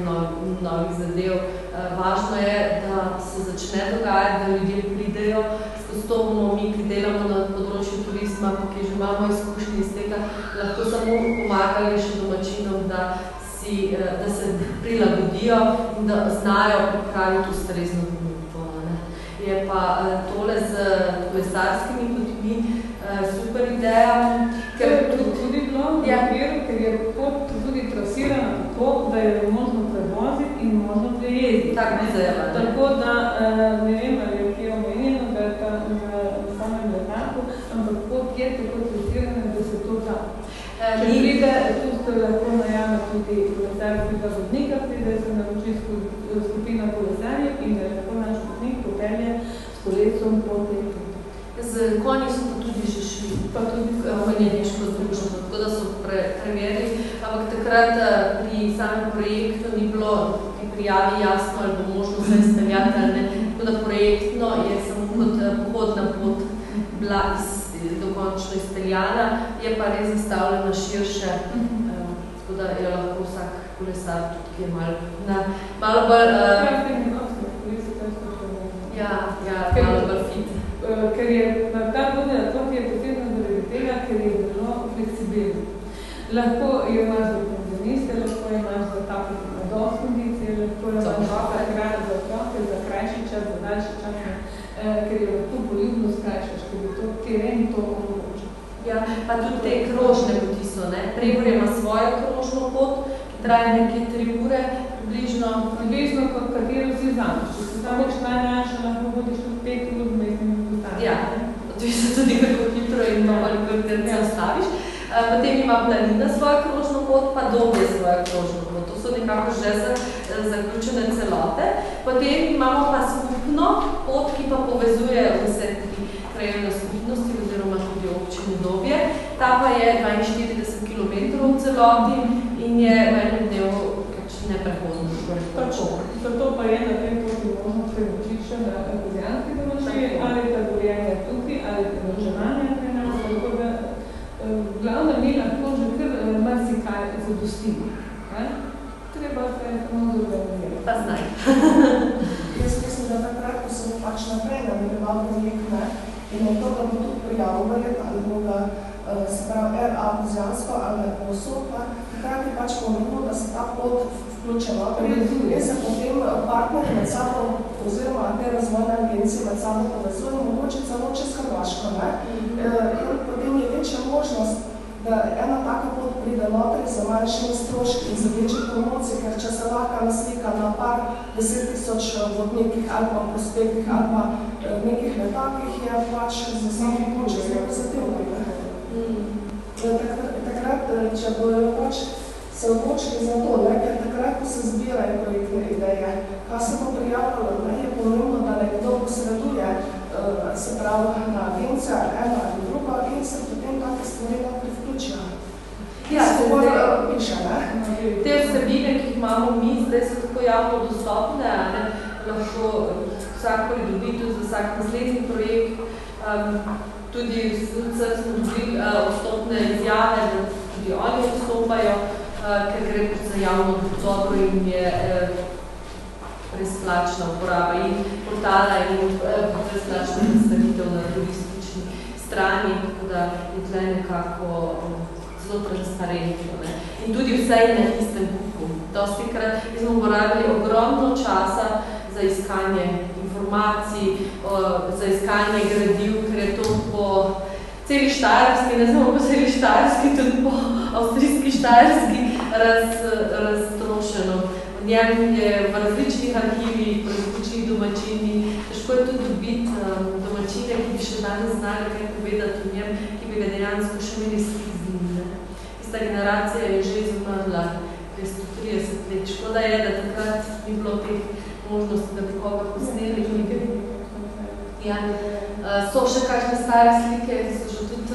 novih zadev. Važno je, da se začne dogajati, da ljudje pridejo. Skozi to bomo mi, ki delamo na področju turizma, pa ki že imamo izkušnje iz tega, lahko samo pomagali še domačinom, da se prilagodijo in da znajo pripraviti ustrezno ponudbo. Je pa tole z kolesarskimi potmi super ideja, ker tudi bilo v okviru, ker je pot tudi trasirana tako, da je možno prevoziti in možno prejezditi. Tako da, ne vem, ali je kje omenjeno, da je ta na samem letaku, ampak pot je tako trasirana, da se to da. Če pride, tu ste lahko najavno tudi kolesarskega vodnika, pride se naroči skupina kolesarjev in da lahko naš vodnik popelje s kolesom po letu. Z konji so pa tudi že šli, pa tudi konjeniško združeno, tako da so preverili, ampak takrat pri samem projektu ni bilo pri prijavi jasno, ali bo možno se izpeljati ali ne, tako da projektno je samo kot pohodna pot bila dokončno izpeljana, je pa res zastavljena širše, tako da jo lahko vsak kolesar tudi, ki je malo bolj... malo bolj fit. Ker je ta vodna atlot je posebno zaradi tega, ker je zelo fleksibilno. Lahko jo imaš za penzioniste, lahko jo imaš za tako na dost kondicije, lahko jo imaš za otroke, za krajši čas, za daljši čas, ker je lahko poljubno skrajšaš, ker je to teren to omogoča. Ja, pa tudi te krožne poti so, ne? Prebor ima svojo krožno pot, ki traje nekje 3 ure, približno, kot katero si vzameš. Če si samo najmanjša, lahko vodiš tudi 5 ur v mestnem postanju. Ja, odvisno tudi kako hitro in koliko se ostaviš. Potem ima planina svojo krožno pot, pa Dobje svojo krožno pot. To so nekako že zaključene celote. Potem imamo pa skupno pot, ki pa povezuje vse krajevne skupnosti oziroma tudi občine Dobje. Ta pa je 42 km v celoti in je v enem dnevu neprehodno. Zato pa je na tem poti možno premočiti še na Kozjanski domačiji, ali trgovanje tukaj, ali premočevanje pri nas, tako da glavno mi lahko že kar marsikaj zadostimo. Treba se samo zorganizirati. Pa znaj. Jaz mislim, da takrat, ko se bo pač naprej namreval projekt, in je to, da bo tudi prijavil verjetno, ali bo ga se pravi RA Kozjansko ali Osopla, takrat je pač pomembno, da se ta pot vključeva. In se potem partneri med sabo, oziroma te razvojne agencije med sabo povezujejo, mogoče celo čez Hrvaško. In potem je večja možnost, da ena taka pot pride notri za manjšimi stroški in za večje promocije, ker če se lahko naslika na par 10.000 vodnikih ali pa prospektih ali pa nekih letakih, je pač za sami počet zelo pozitivno. Takrat, če bojo pač se odločili za to, ker takrat, ko se zbirajo projektne ideje, kaj se bo prijavljalo, je pomembno, da nekdo posreduje, se pravi na agencija, ena ali druga in se potem take stvari naprej vključijo. Ja, te vsebine, ki jih imamo mi, zdaj so tako javno dostopne, lahko vsak pridobi tudi za vsak naslednji projekt. Tudi smo dobili vstopne izjave, da tudi oni vstopajo, ker gre za javno dobro in je brezplačna uporaba in portala in brezplačna predstavitev na turistični strani, tako da je tle nekako zelo transparentno. In tudi vse je na istem kupu. Dostikrat smo uporabili ogromno časa za iskanje informacij, za iskanje gradiv, ker je to po celi Štajerski, ne samo po celi Štajerski, tudi po avstrijski Štajerski raztrošeno. V njem je v različnih arhivih, v različnih domačini. Težko je tudi dobiti domačine, ki bi še danes znali kaj povedati v njem, ki bi ga dejansko še imeli stik z njim. Tista generacija je že izumrla 230 let. Škoda je, da takrat ni bilo teh možnosti, da bi koga posneli. Ja. So še kakšne stare slike, ki so že tudi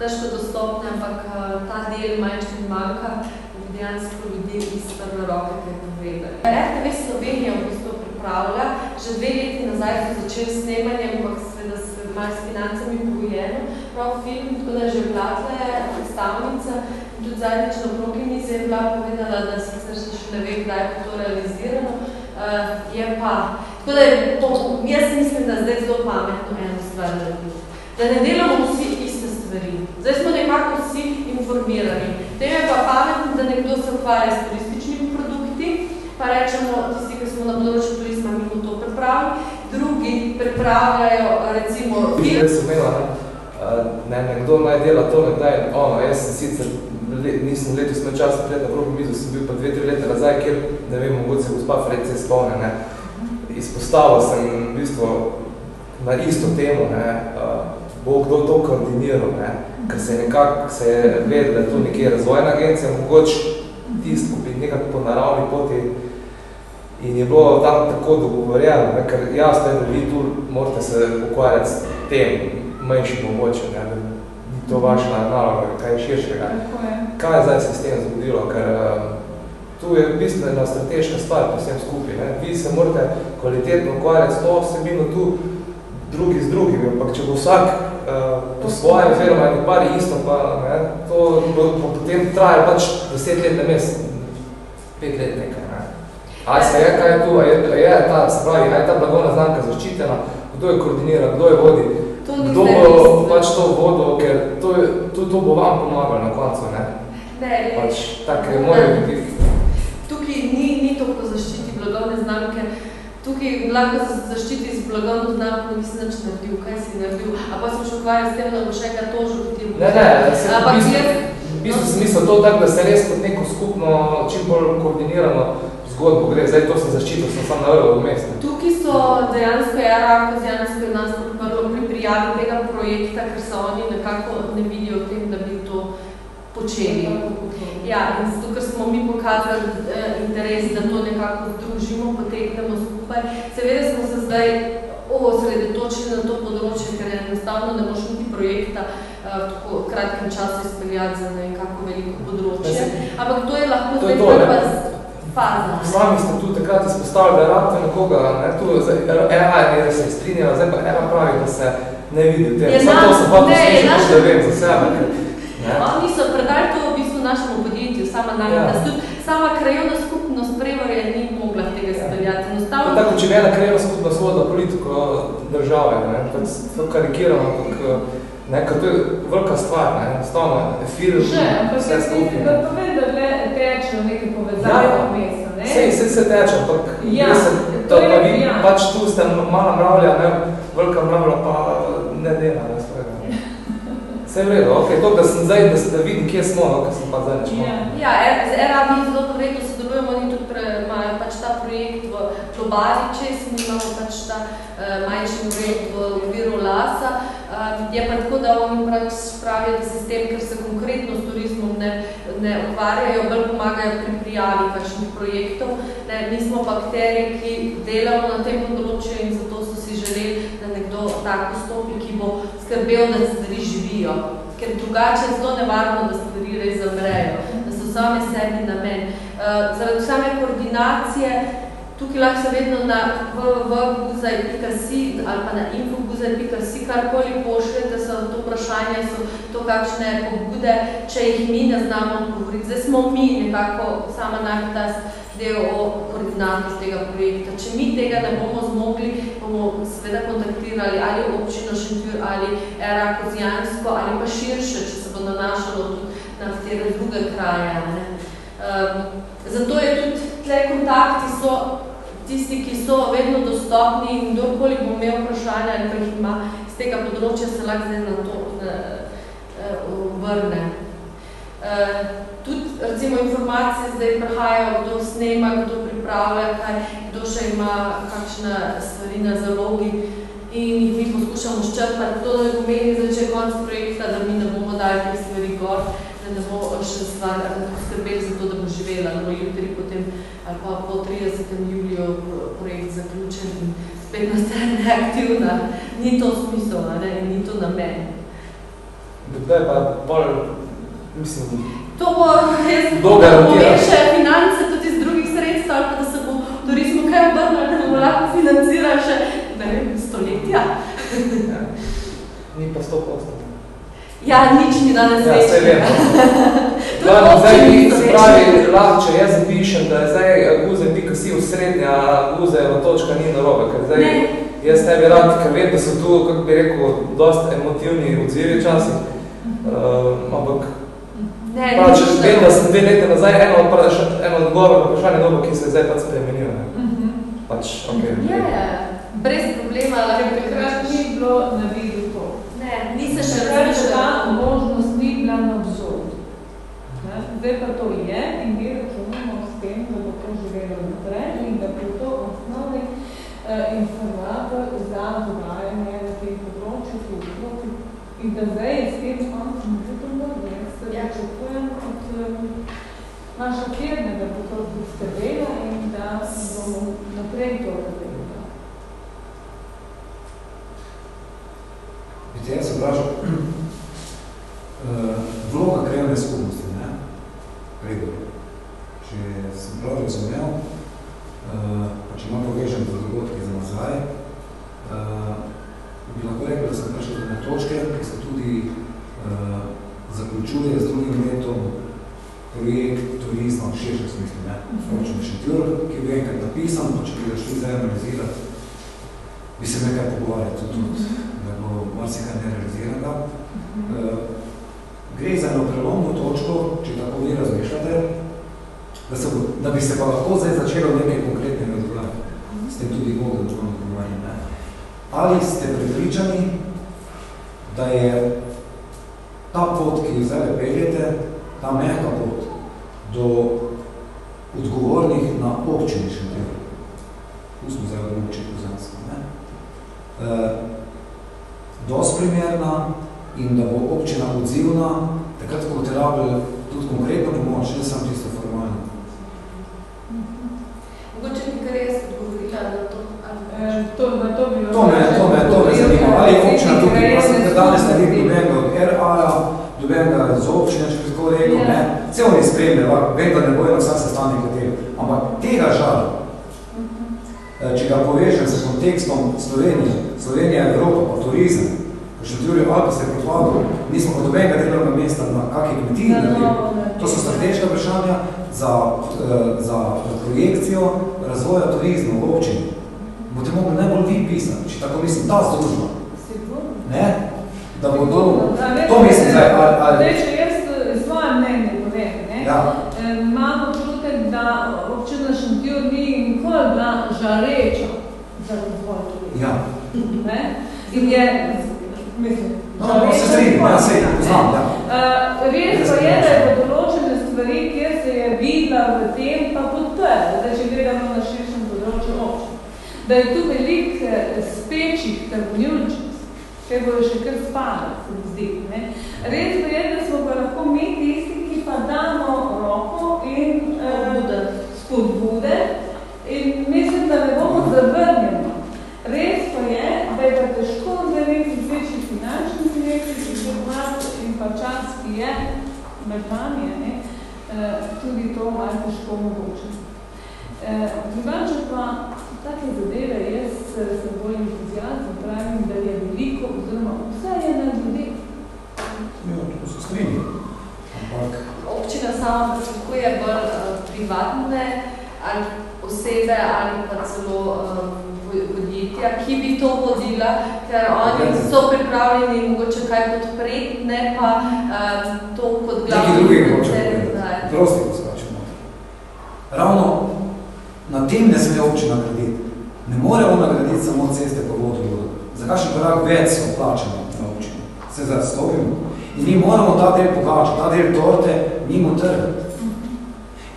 težko dostopne, ampak ta del manjšin manjka, da bi dejansko ljudi iz prve roke kaj povedali. RTV Slovenija v bistvu pripravlja, že 2 leti nazaj so začeli snemanje, ampak seveda se malo s financami pogojeno, prav film, tako da je že bila predstavnica in tudi zadnjič na okrogli mizi je bila povedala, da sicer se še ne ve, kdaj bo to realizirano. Je pa. Tako da jaz mislim, da zdaj zelo pametno eno stvar narediti. Da ne delamo vsi iste stvari. Zdaj smo nekako vsi informirani. Tem je pa pametno, da nekdo se ukvarja s turističnimi produkti, pa rečemo, tisti, ki smo na področju turizma, mi bomo to pripravili, drugi pripravljajo, recimo... Zdaj sem imela, nekdo naj dela to, jaz sem sicer nisem letos imel časa pred na okroglo mizo, sem bil pa 2-3 leta nazaj, kjer, ne vem, mogoče se gospa Fred se spomne, izpostavil sem v bistvu na isto temo, bo kdo to koordiniral, ker se je nekako, se je vedel, da je to nekje razvojna agencija, mogoče tisto bi nekako po naravni poti in je bilo tam tako dogovorjeno, ker jasno je, da vi tu morate se ukvarjati s tem manjšim območjem, da to vaša naloga, kaj je širšega. Kaj je zdaj se s tem zgodilo? Ker tu je bistvena strateška stvar po vsem skupaj. Vi se morate kvalitetno ukvarjati s to vsebino tu, drugi z drugim, ampak če bo vsak po svoje, oziroma eni pari isto, pa ne, to bo potem trajalo pač 10 let na mesec, 5 let nekaj. Ne. A se je, kaj je tu, a je ta, se pravi, a je ta blagovna znamka zaščitena, kdo je koordinira, kdo je vodi, kdo bo pač to vodil, ker to bo vam pomagalo na koncu, ne? Ne, pač take moje biti. Tukaj ni toliko zaščiti blagovne znamke. Tukaj lahko zaščiti z blagovno znamko, nisi nič naredil, kaj si naredil. A pa sem še ukvarjal s tem, da bo še enega tožil, ki ti bo... v bistvu sem mislil to tako, da se res kot neko skupno, čim bolj koordinirano zgodbo gre. Zdaj to sem zaščitil, sem sam navrlo v mestu. Tukaj so dejansko Kozjansko in nas podprlo pri prijavi tega projekta, ker so oni nekako ne vidijo v tem, da bi to počeli. Ja, in zato, ker smo mi pokazali interes, da to nekako združimo, poteknemo skupaj. Seveda smo se zdaj osredotočili na to področje, ker enostavno ne boš niti projekta v tako kratkem času izpeljati za nekako veliko področje. Ampak to je lahko zdaj prva faza. Sami ste tu takrat izpostavili, da rabite nekoga, ne, tu ena se je strinjala, zdaj pa ena pravi, da se ne vidi v tem. Sam to sem pa poslušal, da vem za sebe. Oni so predali to v bistvu našemu podjetju, sama krajevna skupnost Prevalje ni mogla tega izpeljati. Tako, če bi ena krajevna skupnost vodila politiko države, ne, to karikiramo, ampak to je velika stvar, ne, enostavno, film, vse skupaj. Da povem, da tečejo neke povezave v mesta, ne? Se teče, ampak pač tu ste mala mravlja, ne, velika mravlja pa ne dela, ne, svojega. Vse v redu, okej, to, da sem zdaj, da vidim, kje smo, no, ker sem pa zdaj nečmo. Ja, z ERA mi zelo vredno sodelujemo, oni tudi imajo pač ta projekt v Klobariče, mi imamo pač ta majčni projekt v okviru Lasa. Je pa tako, da oni pravijo, da se s tem, ker se konkretno s turizmom ne ukvarjajo, bolj pomagajo pri prijavi kakšnih projektov. Mi smo pa akteri, ki delamo na tem področju in zato so si želeli, da nekdo tako stopi, ki bo skrbel, da stvari živijo. Ker drugače je zelo nevarno, da stvari res zamrejo, da so same sebi namen. Zaradi same koordinacije, tukaj lahko se vedno na www.guzaj.si ali pa na info.guzaj.si karkoli pošljete, so to vprašanja, so to kakšne pobude, če jih mi ne znamo odgovoriti. Zdaj smo mi nekako sama Nahtas del o koordinatu tega projekta. Če mi tega ne bomo zmogli, bomo seveda kontaktirali ali občino Šentjur ali ERA Kozjansko ali pa širše, če se bo nanašalo tudi na katere druge kraje. Zato je tudi tle kontakti so tisti, ki so vedno dostopni in kdorkoli bo imel vprašanja ali pa jih ima z tega področja, se lahko zdaj na to vrne. Tudi, recimo, informacije zdaj prihajajo, kdo snema, kdo pripravlja, kdo še ima kakšne stvari na zalogi in jih mi poskušamo ščrpati. To ne pomeni, da če je konc projekta, da mi ne bomo dali teh stvari gor, da ne bo še stvar skrbeli za to, da bo živela, da bo jutri potem ali pa po 30. juliju projekt zaključen in spet nastane neaktivna. Ni to smisel, ne? In ni to namen. Kdaj pa bolj, mislim, to bo, jaz povem še finance tudi iz drugih sredstev, ali pa da se bo v turizmu kaj obrnil, da bomo lahko financirali še, ne vem, stoletja. Ni pa 100%. Ja, nič mi danes več. Ja, saj vem. Zdaj mi spravi, lahko, če jaz zapišem, da je zdaj guzaj.si osrednja guzajeva točka ni narobe, ker zdaj jaz tebi rad, ker vem, da so tu, kako bi rekel, dosti emotivni odzivi časih, ampak če vem, da sem 2 leta nazaj eno odgovor na vprašanje dobo, ki se je zdaj pač spremenil. Pač, okej. Ja, brez problema. Takrat ni bilo na vidu to. Ne, ni se še različila. Ta možnost ni bila na obzoru. Zdaj pa to je in mi računamo s tem, da bo to živelo naprej in da bo to osnovni informator za dogajanje na tem področju in da zdaj s tem koncem pričakujem od naša firma, da bo to skrbela in da bomo naprej to razdelila. Jaz sem vprašal, vloga krajevne skupnosti, ne? Predor. Če sem prav razumel, pa če imam povežen za dogodki za nazaj, bi lahko rekel, da sem prišel do ene točke, ki se tudi zaključuje z drugim letom projekt turizma v širšem smislu, ne? Občina Šentjur, ki je enkrat napisan, pa če bi ga šli zdaj analizirati, bi se nekaj pogovarjati tudi, da bo marsikaj nerealiziranega. Gre za eno prelomno točko, če tako vi razmišljate, da bi se pa lahko zdaj začelo nekaj konkretnega dogajati. S tem tudi Bog odgovarjam, ne? Ali ste prepričani, da je ta pot, ki jo zdaj peljete, ta mehka pot do odgovornih na občini Šentjur. Pustimo zdaj od občine Kozjansko, ne? Dosti primerna in da bo občina odzivna, takrat, ko boste rabili tudi konkretno pomoč, ne samo čisto formalno. Mogoče bi kar jaz odgovorila na to. To me zanima. Ali je občina tukaj, pa sem danes ne vidim dobenega od RA-ja, dobenega z občine, če bi tako rekel, ne? Vse oni spremljajo, vem, da ne bojo na vsak sestanek leteli. Ampak tega žal, če ga povežem s kontekstom Slovenija, Evropa, pa turizem, ko Šentjurju ali pa se je pohvalil, nismo pa dobenega delovnega mesta na kakih kmetiji naredili. To so strateška vprašanja za projekcijo razvoja turizma v občini. Bote mogli najbolj vi pisati, če tako mislim, ta združba. Ne? Da bo to mislim zdaj, ali... Če jaz svoje mnenje povem, ne? Imam občutek, da občina Šentjur ni nikoli bila žareča za razvoj turizma. Ja. In je, mislim, se strinjam, ja, se poznam, ja. Res pa je, da je po določene stvari, kjer se je videla v tem, pa podprla, zdaj, če gledamo na širšem področju občin. Da je tu veliko spečih harmonilčnic, kaj bojo še kar spadati, se mi zdi. Ne? Res pa je, da smo pa lahko mi tisti, ki pa damo roko in spodbude in mislim, da ne bomo zavrnjeni. Res pa je, da je pa težko za nekaj večji finančni sredstvi, ki se vlada in pa čas, ki je med vami, ne? Tudi to malo težko mogoče. Drugače pa take zadeve, jaz sem bolj entuzijazm, pravim, da je veliko, oziroma vse je na ljudi. Ja, to se strinjam. Občina sama pričakuje bolj privatne ali osebe ali pa celo podjetja, ki bi to vodila, ker oni so pripravljeni mogoče kaj podpreti, ne pa to kot glavni. Neki drugi prosti poskačemo. Ravno na tem ne sme občina graditi. Ne more ona graditi samo ceste po vodovodu. Za kakšen korak več so plačani na občini. Se zdaj stopimo. In mi moramo ta del pokačati, ta del torte mimo trgati.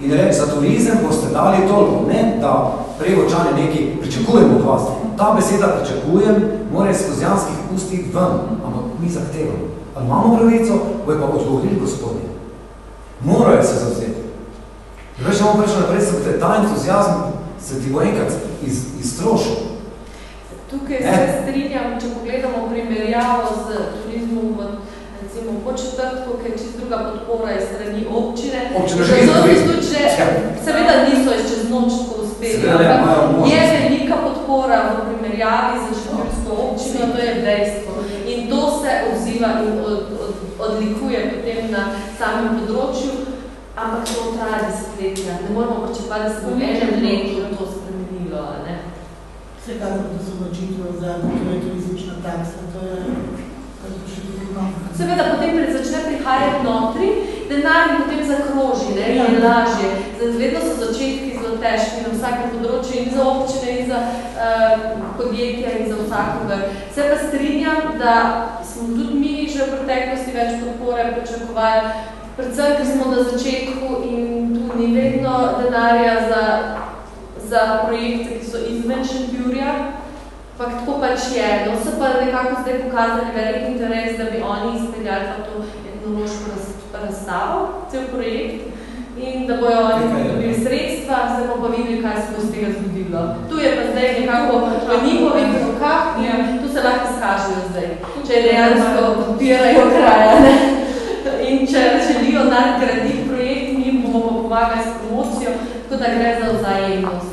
In reči, za turizem boste dali toliko, ne da Prevočani nekaj pričakujemo od vas. Ta beseda pričakujem mora iz kozjanskih pustiti ven, ampak mi zahtevamo. Ali imamo pravico, bojo pa odgovorili gospodje. Morajo se zavzeti. Veš, da bomo prišli naprej, da ta entuzijazm se ti bo enkrat iztrošil. Tukaj se strinjam, če pogledamo primerjavo z turizmom v recimo po četrtku, ker je čist druga podpora iz strani občine. Seveda niso čez noč tako uspeli, ampak je velika podpora v primerjavi z šentjursko občino, to je dejstvo. In to se odziva in odlikuje potem na samem področju, ampak to traja desetletja. Ne moramo pričakovati, da se bo v enem letu to spremenilo, ne? Vsekakor, da so odločitve za turistična taksa, to je še tudi malo. Seveda, potem začne prihajati notri, denar in potem zakroži, ne, je lažje. Vedno so začetki zelo težki na vsakem področju in za občine, in za podjetja, in za vsakogar. Se pa strinjam, da smo tudi mi že v preteklosti več podpore pričakovali, predvsem, ker smo na začetku in tu ni vedno denarja za projekte, ki so izven Šentjurja. Ampak tako pač je. No, so pa nekako zdaj pokazali velik interes, da bi oni izpeljali pa to etnološko razstavo, cel projekt, in da bojo oni dobili sredstva, zdaj bomo pa videli, kaj se bo iz tega zgodilo. Tu je pa zdaj nekako v njihovih rokah in tu se lahko izkažejo zdaj, če dejansko podpirajo kraja. Ne? In če želijo nadgraditi projekt, mi bomo pa pomagali s promocijo, tako da gre za vzajemnost.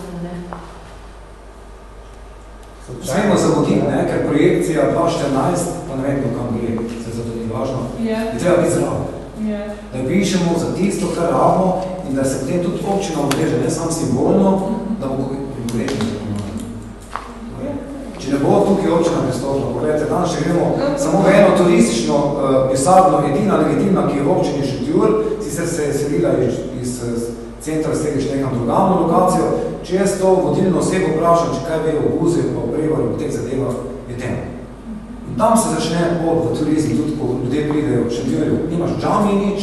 smemo zamuditi, ne, ker projekcija 2014, pa ne vem, kam gre, se zato ni važno, je treba biti zdrav. Da pišemo za tisto, kar rabimo in da se potem tudi občina odreže, ne samo simbolno, da bo konkurenčni. Če ne bo tukaj občina pristopila, pogledajte, danes še gremo samo v eno turistično pisarno, edina legitimna, ki je v občini Šentjur, sicer se je selila iz centra središ nekam drugamno lokacijo, če jaz to vodilno osebo vprašam, če kaj ve o Guzi, pa o Prevaru, o teh zadevah, je tema. In tam se začne pot v turizmu, tudi ko ljudje pridejo v Šentjurju, nimaš džami nič,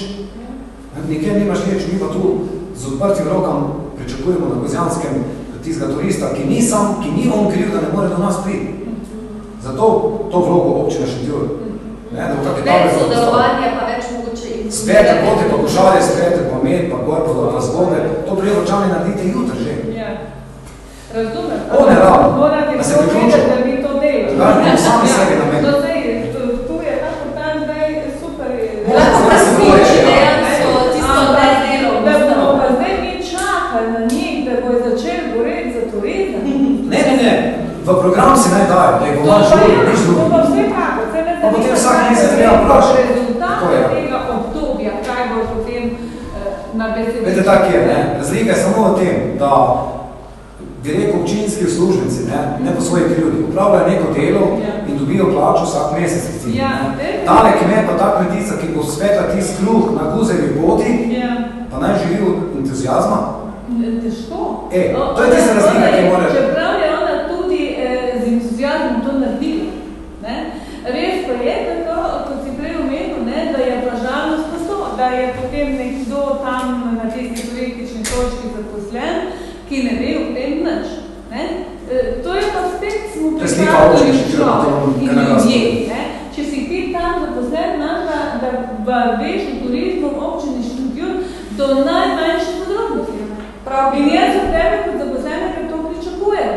nikjer nimaš nič, mi pa tu z odprtim rokam pričakujemo na Kozjanskem tistega turista, ki ni sam, ki ni on kriv, da ne more do nas priti. Zato to vlogo občina Šentjur. Več sodelovanja, pa več mogoče in... Spete pote, pa košalje, spete pa med, pa gor, pa zgode, to Prevalčani naredite jutri že. Ja. Razumem. On je rado. Morate da se to priključiti. videti, da mi to delamo. Da, sami sebi na meni. Tu je tako tam zdaj super. Zdaj se boječe, dejansko, tisto ne delo. Da bomo pa zdaj mi čakali na njih, da bojo začeli goreti za turizem. Ne. V program si naj dajo, da je bo manj žuri, nič drugo. To pa vse kako, se ne Pa potem vsak mesec treba vprašati. Rezultate tega obdobja, kaj bo potem na besedili. Vete, tak je, ne? Razlika je samo v tem, da bi rekel občinski uslužbenci, ne po svoji krivdi, upravljajo neko delo in dobijo plačo vsak mesec. Tale kmet pa ta kmetica, ki bo svetla tist kruh na Guzevi poti, pa naj živi od entuzijazma. Težko. To je tista razlika, ki moraš. Čeprav je ona tudi z entuzijazmom to naredila. Res pa je tako, kot si prej omenil, da je pa žalnost postala, da je potem nekdo tam na tisti politični točki zaposlen, ki ne ve o tem nič. To je pa spet smo pripravili človek in ljudje. Če si ti tam zaposlen, da veš v turizmu občini Šentjur do najmanjše podrobnosti. In jaz od tebe kot zaposlenega to pričakujem.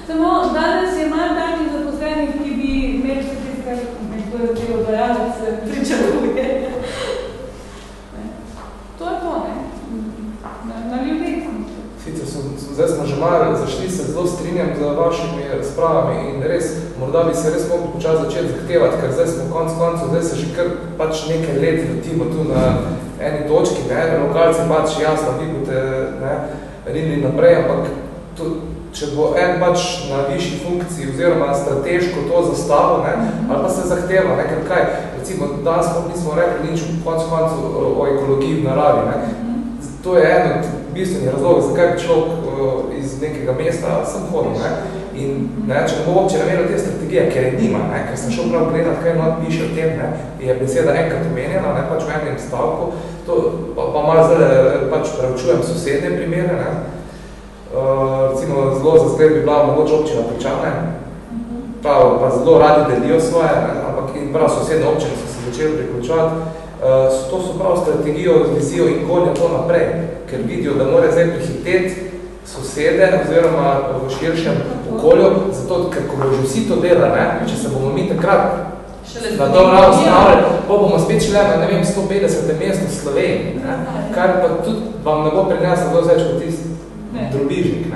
Samo danes je manj takih zaposlenih, ki bi imeli vse tiste, nekdo je zdaj obrajalec, pričakuje. To je to, na ljudeh. Zdaj smo že malo zašli, se zelo strinjam z vašimi razpravami in res, morda bi se res mogli počas začeti zahtevati, ker zdaj smo koncu, zdaj se že kar pač nekaj let vrtimo tu na eni točki, lokalci pač jasno, vi boste rinili naprej, ampak če bo en pač na višji funkciji oziroma strateško to zastavil, ali pa se zahteva, ker kaj, recimo danes nismo rekli nič v koncu o ekologiji v naravi, to je eno od bistvenih razlogov, zakaj bi človek iz nekega mesta sem hodil, in če ne bo občina imela te strategije, ker je nima, ker sem šel prav gledati, kaj not piše o tem, je beseda enkrat omenjena, pač v enem stavku, to pa malo zdaj pač preučujem sosednje primere, recimo zelo za zgled bi bila mogoče občina Pričane, pa zelo radi delijo svoje, ampak in prav sosedne občine so se začeli priključevati, to so prav strategijo, vizijo in gonijo to naprej, ker vidijo, da mora zdaj prihiteti sosede oziroma v širšem okolju, zato, ker ko bo že vsi to dela, če se bomo mi takrat na to ravo stavili, pa bomo spet šli na, ne vem, 150. mesto v Sloveniji, kar pa tudi vam ne bo prineslo dosti več kot tisti drobižnik.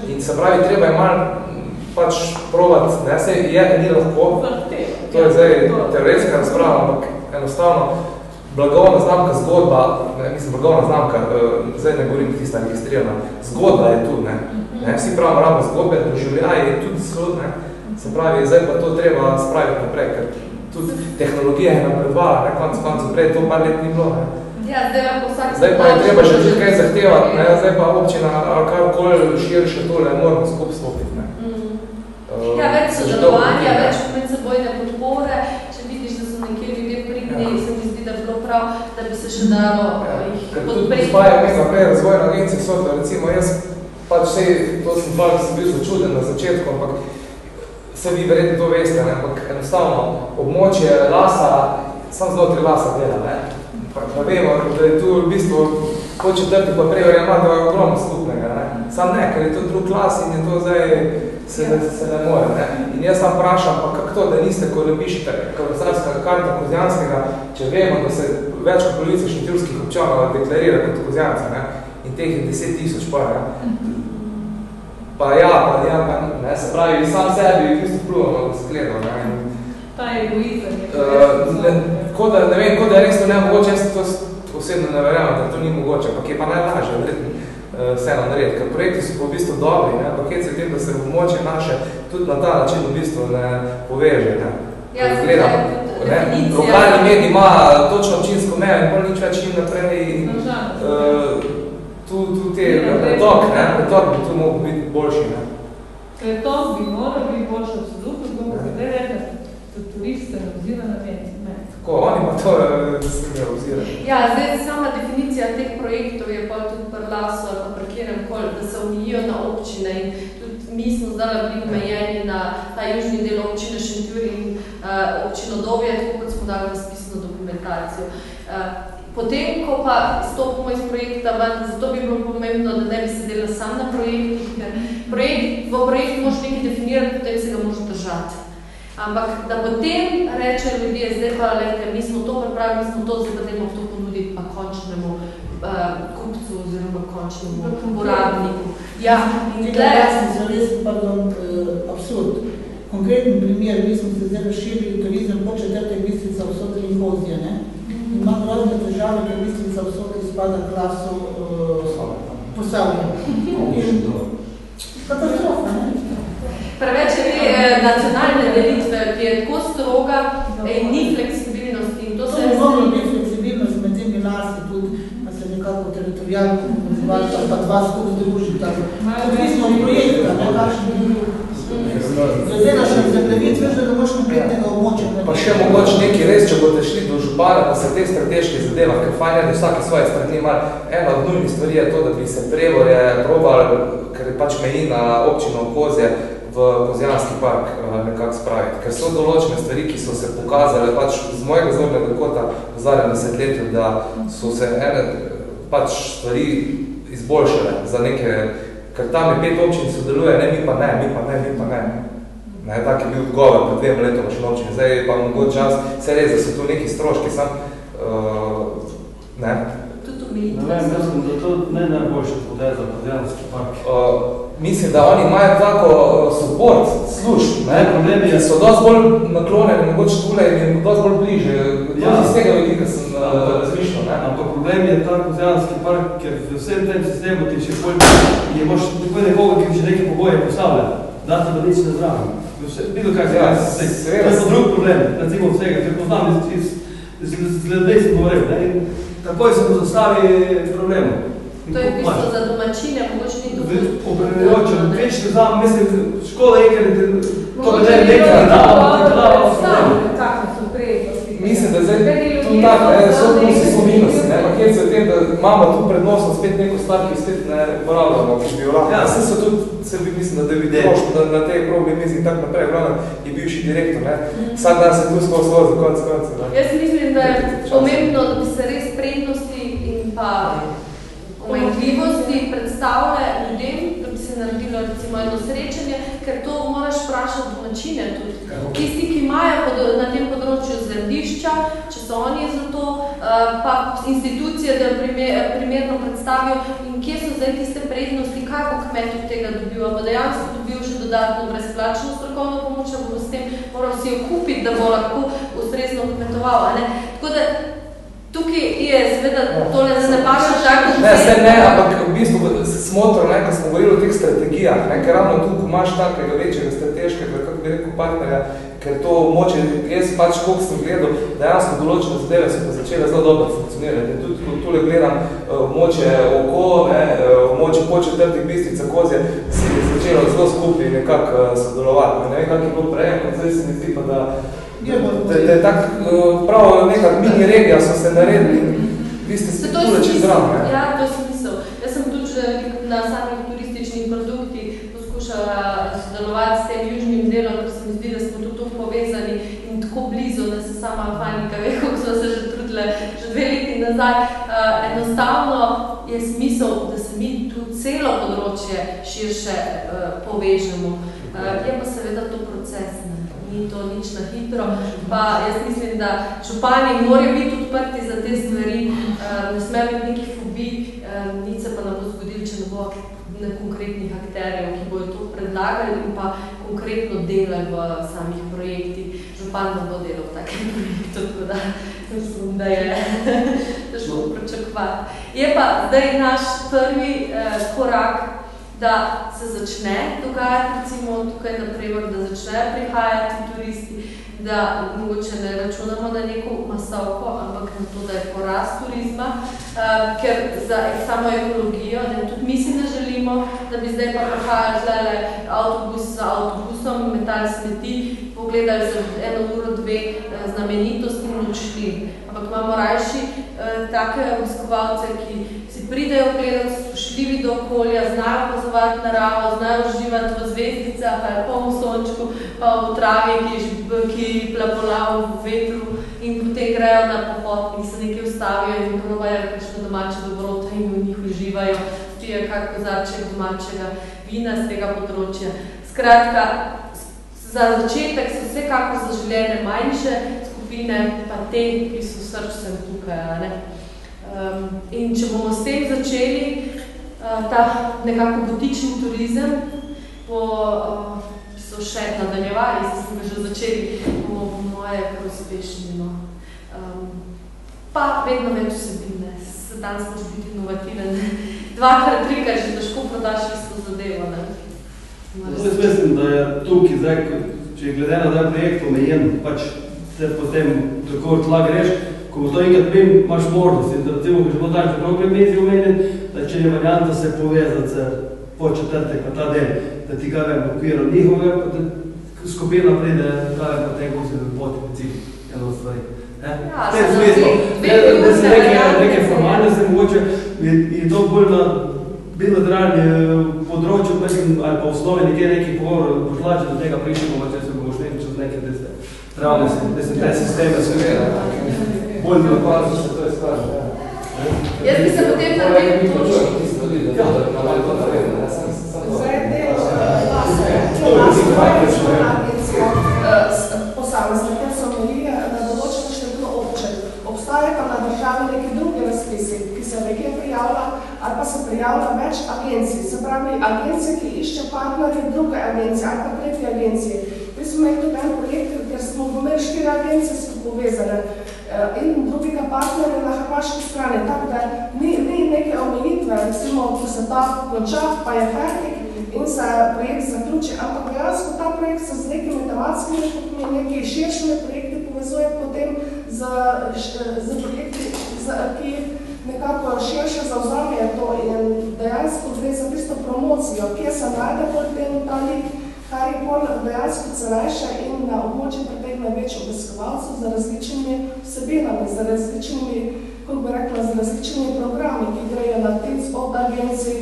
In se pravi, treba je malo pač provat, se je, ni lahko, to je zdaj teoretska razprava, ampak enostavno blagovna znamka zgodba, blagovna znamka, zdaj ne govorim tista registrirana, zgodba je tu, vsi pravimo rabo zgodbe, doživljaj je tudi zgodb, se pravi, zdaj pa to treba spraviti naprej, ker tudi tehnologija je napredvala, koncu prej to par let ni bilo, zdaj pa je treba še tudi kaj zahtevati, zdaj pa občina ali karkoli širše tole moramo skup stopiti. Več sodelovanja, več medsebojne podpore, če vidiš, da so nekje ljudje pridni, se mi zdi, da bi bilo prav, da bi se še dalo jih podpreti. Ker tudi spaja naprej razvojna agencija svetla, recimo jaz pač vsej, to sem bil začuden na začetku, ampak vse vi verjetno to veste, ampak enostavno območje Lasa, sam znotraj Lasa dela, pa vemo, da je tu v bistvu po četrti pa Prevalj imate ogromno skupnega, sam ne, ker je to drug Las in je to zdaj se ne more. In jaz tam vprašam, pa kako to, da niste, ko napišete kolesarska karta Kozjanskega, če vemo, da se več kot polovica šentjurskih občanov deklarira kot Kozjanca, in teh je 10 000 par. Pa ja, ne, se pravi, sam sebi v bistvu vplivamo, da se gledal, ne. Ta egoizem je. Kot da je res to nemogoče, jaz to osebno ne verjamem, da to ni mogoče, ampak je pa najlažje, verjetno, vseeno narediti, ker projekti so pa v bistvu dobri, ne, ampak je se tem, da se območje naše tudi na ta način v bistvu ne poveže, ne. Ja, gledam, definicija. Lokalni medij ima točno občinsko mejo in bolj nič več njim naprej in tu te pretok bi tu mogel biti boljši, ne. Pretok bi moral biti boljši absolutno, bomo zdaj rekli, da turist se ne ozira na meni. Tako, oni pa to se ne ozira. Ja, zdaj sama definicija teh projektov je pa tudi pri Lasu ali pa pri kjerem koli, da se omejijo na občine in tudi mi smo zdaj bili omejeni na ta južni del občine Šentjur in občino Dovje, tako kot smo dali razpisno dokumentacijo. Potem, ko pa stopimo iz projekta ven, zato bi bilo pomembno, da ne bi sedela sam na projektih, ker v projektu moraš nekaj definirati, potem se ga moraš držati. Ampak, da potem rečejo ljudje, zdaj pa, lejte, mi smo to pripravili, mi smo to, zdaj pa dajmo to ponuditi pa končnemu kupcu oziroma končnemu uporabniku. Ja, in jaz sem zares, absurd. Konkreten primer, mi smo se zdaj razširili turizem po četrtek Bistrica v Sotel in Kozje, ne? Imam razne težave, ker Bistrica v Sotel spada klasu Posavlja. Katastrofa, ne? Preveč je te nacionalne delitve, ki je tako stroga in ni fleksibilnosti. In to se je moglo biti fleksibilnost med temi lasti tudi, pa se nekako teritorijalno nazivati, pa dva skupaj združiti. Tudi smo projekta, ne kakšni drugi. Glede na še zemljevit, veš, da ne moš konkretnega območja. Pa še mogoče nekaj res, če boste šli do župana, pa se te strateške zadeva, ker fajn je, da vsake svoje strani ima. Ena od nujnih stvari je to, da bi se Prevorje probali, ker je pač meji na občino Kozje, v Kozjanski park nekako spraviti. Ker so določene stvari, ki so se pokazale pač z mojega zornega kota v zadnjem desetletju, da so se ene pač stvari izboljšale za neke, ker tam je 5 občin sodeluje, ne, mi pa ne. Ne, tak je bil odgovor pred 2 letom še na občini. Zdaj pa mogoče čas, se res, da so tu neki stroški, sam, ne. Ne vem, mislim, da to ne najboljša podaja za Kozjanski park. Mislim, da oni imajo tako support služb, ki so dosti bolj naklonjeni, mogoče tule in je dosti bolj bliže. Ja, iz tega vidika sem razmišljal. Ampak problem je ta Kozjanski park, ker v vsem tem sistemu ti še bolj je moš tako nekoga, ki še neke pogoje postavlja. Dati pa nič ne zraven. Bilo kaj se to je pa drug problem, recimo vsega, ker poznam z ljudej sem govoril. Takoj se mu zastavi problemu. To je v bistvu za domačine, mogoče ni to obremenjujoče. Večni znam, mislim, škoda je, ker to bi ne nekaj Mislim, da zdaj tu tako, so plusi, so minusi, ne, pa kjer se v tem, da imamo tu prednosno spet neko stvar, ki spet ne uporabljamo, ki bi jo lahko. Vse so tudi, mislim, da bi troško na tej problemi in tako naprej, glavno je bivši direktor, ne. Vsak dan se tu skozi za konc. Jaz mislim, da je pomembno, da bi se res prednosti in pa omegljivosti predstavlja ljudem, da bi se naredilo recimo jedno srečanje, ker to moraš vprašati domačine tudi. Tisti, ki imajo na tem področju zemljišča, če so oni za to, pa institucije, da primerno predstavijo in kje so zdaj tiste prednosti, kaj bo kmet od tega dobil, bo dejansko dobil še dodatno brezplačno strokovno pomoč, bo s tem moral si jo kupiti, da bo lahko ustrezno kmetoval. Tako da tukaj je seveda tole ne paša tako... Ne, ampak v bistvu smotro, ko smo govorili o teh strategijah, ker ravno tu, ko imaš takega večjega strateškega, kako bi rekel, partnerja, ker to moče, jaz pač koliko sem gledal, dejansko določene zadeve so pa začele zelo dobro funkcionirati. Tudi ko tule gledam moče oko, moče po četrtih Bistrica Kozje, se je začelo zelo skupaj nekako sodelovati. Ne vem, kak je bilo prej, ampak zdaj se mi zdi pa, da je tak prav neka mini regija so se naredili in vi ste se tule čez ram. Ja, to je smisel. Jaz sem tudi na samih turističnih produktih poskušala sodelovati s tem južnim delom, ker se mi zdi, da smo tudi povezani in tako blizu, da se sama Fanika ve, kako smo se že trudile že 2 leti nazaj. Enostavno je smisel, da se mi tu celo področje širše povežemo. Je pa seveda to proces, ni to nič na hitro. Pa jaz mislim, da župani morajo biti odprti za te stvari, ne sme biti nekih fobij, nič se pa ne bo zgodil, če ne bo na konkretnih akterjev, ki bojo to predlagali in pa konkretno delali v samih projektih. Župan nam bo delal v takem projektu, tako da mislim, da je težko pričakovati. Je pa zdaj naš prvi korak, da se začne dogajati, recimo tukaj naprimer, da začnejo prihajati turisti, da mogoče ne računamo na neko masovko, ampak na to, da je porast turizma, ker za samo ekologijo, da tudi mi si ne želimo, da bi zdaj pa prihajali avtobus za avtobusom, metali smeti, pogledali za 1 uro, 2 znamenitosti in odšli. Ampak imamo rajši take obiskovalce, ki si pridejo gledati, spoštljivi do okolja, znajo opazovati naravo, znajo uživati v zvezdicah, ali pa v sončku, pa v travi, ki plapolava v vetru in potem grejo na pohod in se nekaj ustavijo in probajo kakšno domače dobrota in v njih uživajo, pijo kak kozarček domačega vina z tega področja. Skratka, za začetek so vsekako zaželjene manjše skupine, pa te, ki so srčcem tukaj, ne? In če bomo s tem začeli, ta nekako butični turizem, so še nadaljevali, smo ga že začeli, bomo po moje kar uspešni. Pa vedno več vsebine, se danes moš biti inovativen. 2x, 3x že težko prodaš isto zadevo. Jaz mislim, da je tukaj zdaj, če je glede na taj projekt omejen, pač te potem tako tla greš, ko bo to enkrat prim, imaš možnosti, da recimo, ko že bo tak program mezi omenjen, da če je varianta se povezati se po četrtek pa ta del, da ti kaj v okviru njihove, pa da skupina pride kaj pa tem, ko se poti recimo, eno stvari. Te je smislo. Da se neke formalne se mogoče, je to bolj na bilateralni področju, ali pa v osnovi nekaj pogovor pošlače do tega prišljamo, če se bomo šli čez neke travne te sisteme seveda. Bolj mi odpala, da se to je sprašno. Jaz bi se potem naredil točki. Zdaj del posameznike so imeli na določeno število občin. Obstaja pa na državi neki drugi razpisi, ki se nekje prijavlja ali pa se prijavlja več agencij. Se pravi, agencije, ki išče partnerje druge agencije ali pa tretje agencije. Mi smo imeli tudi en projekt, ker smo imeli 4 agencije so povezane in drugega partnerja na hrvaški strani. Tako da ni neke omejitve, recimo, ko se ta konča, pa je fertik in se projekt zaključi. Ampak dejansko ta projekt se z nekimi tematskimi skupmi, neki širšimi projekti povezuje potem z projekti, ki nekako širše zavzamejo to in dejansko gre za tisto promocijo, kje se najde potem ta lik, kar je bolj dejansko cenejše in na območju pritegne več obiskovalcev z različnimi vsebinami, z različnimi, kako bi rekla, z različnimi programi, ki grejo na tic od agencij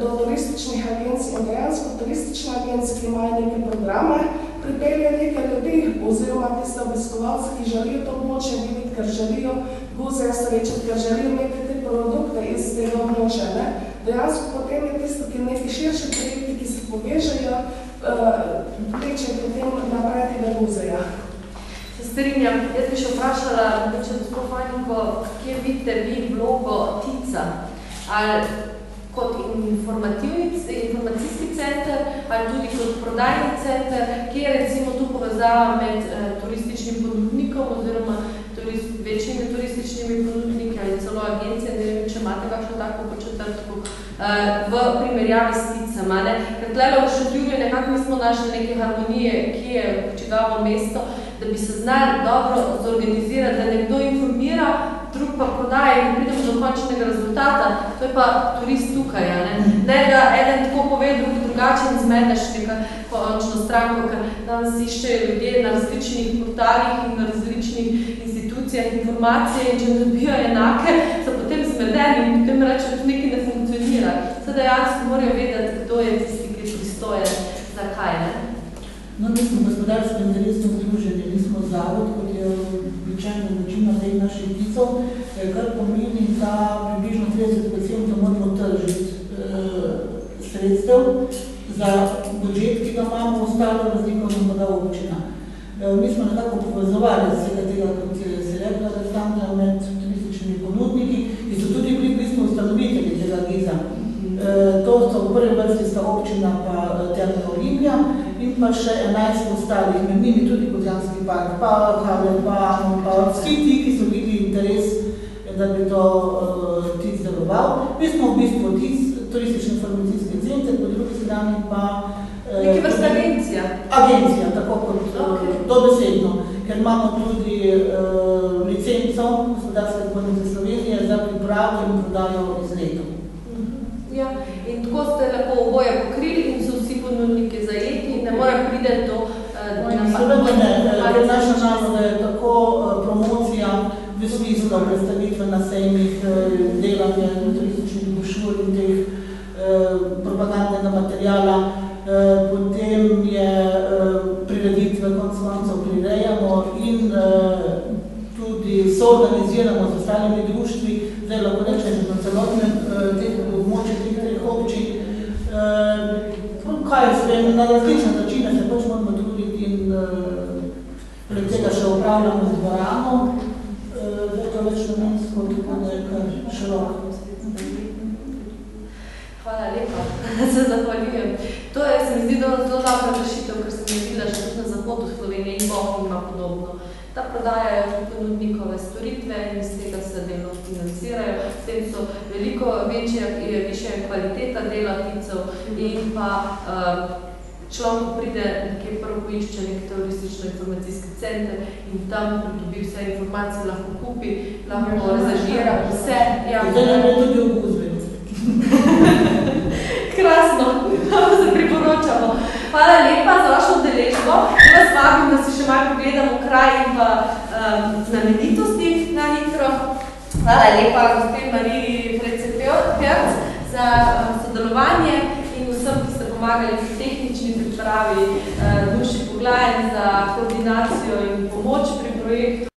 do turističnih agencij in dejansko turistične agencije, ki imajo neke programe, pripelje neke ljudi oziroma tiste obiskovalce, ki želijo to območje videti, ker želijo guzeja srečati, ker želijo imeti te produkte iz tega območja. Dejansko potem je tisto, ki neki širši projekti, ki se povežejo, teče potem naprej tega guzeja. Se strinjam. Jaz bi še vprašala, da če gospod Fajnko, kje vidite vi vlogo TIC-a? Ali kot informacijski center, ali tudi kot prodajni center, kje je recimo tu povezava med turističnim ponudnikom oziroma večjimi turističnimi ponudniki ali celo agencije, ne vem, če imate kakšno tako po četrtku, v primerjavi s TIC-ama. Ker tlele v Šentjurju nekako nismo našli neke harmonije, ki je čigavo mesto, da bi se znali dobro zorganizirati, da nekdo informira, drug pa prodaje in pridemo do končnega rezultata, to je pa turist tukaj. Ne da eden tako pove, drugi drugačen zmedeš neka končno stranko, ker danes iščejo ljudje na različnih portalih in na različnih institucijah informacije in če ne dobijo enake, so potem zmedeni in potem reče, da nekaj ne funkcionira. Sedaj dejansko morajo vedeti, kdo je tisti, ki je pristojen, zakaj, ne? No, mi smo gospodarsko interesno združenje, mi smo zavod, kot je običajno večina teh naših TIC-ov, kar pomeni, da približno 30% moramo tržiti sredstev za budžet, ki ga imamo, ostalo razliko nam poda občina. Mi smo nekako povezovali vsega tega, kot se rekla, da tam med turističnimi ponudniki in so tudi bili, mi smo ustanovitelji tega GIZ-a. pa še 11 ostalih, med njimi tudi Kozjanski park, pa Havle, pa vsi ti, ki so bili interes, da bi to TIC deloval. Mi smo v bistvu TIC, turistično-informacijski center, po drugi strani pa... Nekaj vrsta agencija? Agencija, tako kot dobesedno, ker imamo tudi licenco Gospodarske zbornice Slovenije za pripravo in prodajo izletov. Ja, in tako ste lahko oboje pokrili in so vsi ponudniki zajeti in ne mora priti do... Seveda ne, ker naša naloga je tako promocija v smislu predstavitve na sejmih, delanje turističnih brošur in teh propagandnega materijala, potem je prireditve koncev prirejamo in tudi soorganiziramo z ostalimi društvi, zdaj lahko rečem na celotnem teh območjih teh treh občin. Kaj vem, na različne načine se pač moramo truditi in poleg tega še upravljamo z dvorano, zdaj to več namensko, tako da je kar široko. Hvala lepa, se zahvaljujem. To je, se mi zdi, zelo dobra rešitev, ker sem videla že tudi na zahodu Slovenije in Bohom ima podobno. Da prodajajo ponudnikove storitve in iz tega se delno financirajo. S tem so veliko višja kvaliteta dela TIC-ov in pa človek pride nekje prvo poišče nek turistično-informacijski center in tam pridobi vse informacije, lahko kupi, lahko rezažira vse. Zdaj nam je tudi v Guzbi. Krasno, se priporočamo. Hvala lepa za vašo udeležbo. Vas vabim, da si še malo pogledamo kraj in pa znamenitosti na hitro. Hvala lepa gospe Mariji Frece-Perc za sodelovanje in vsem, ki ste pomagali pri tehnični pripravi, Duši Poglajn za koordinacijo in pomoč pri projektu.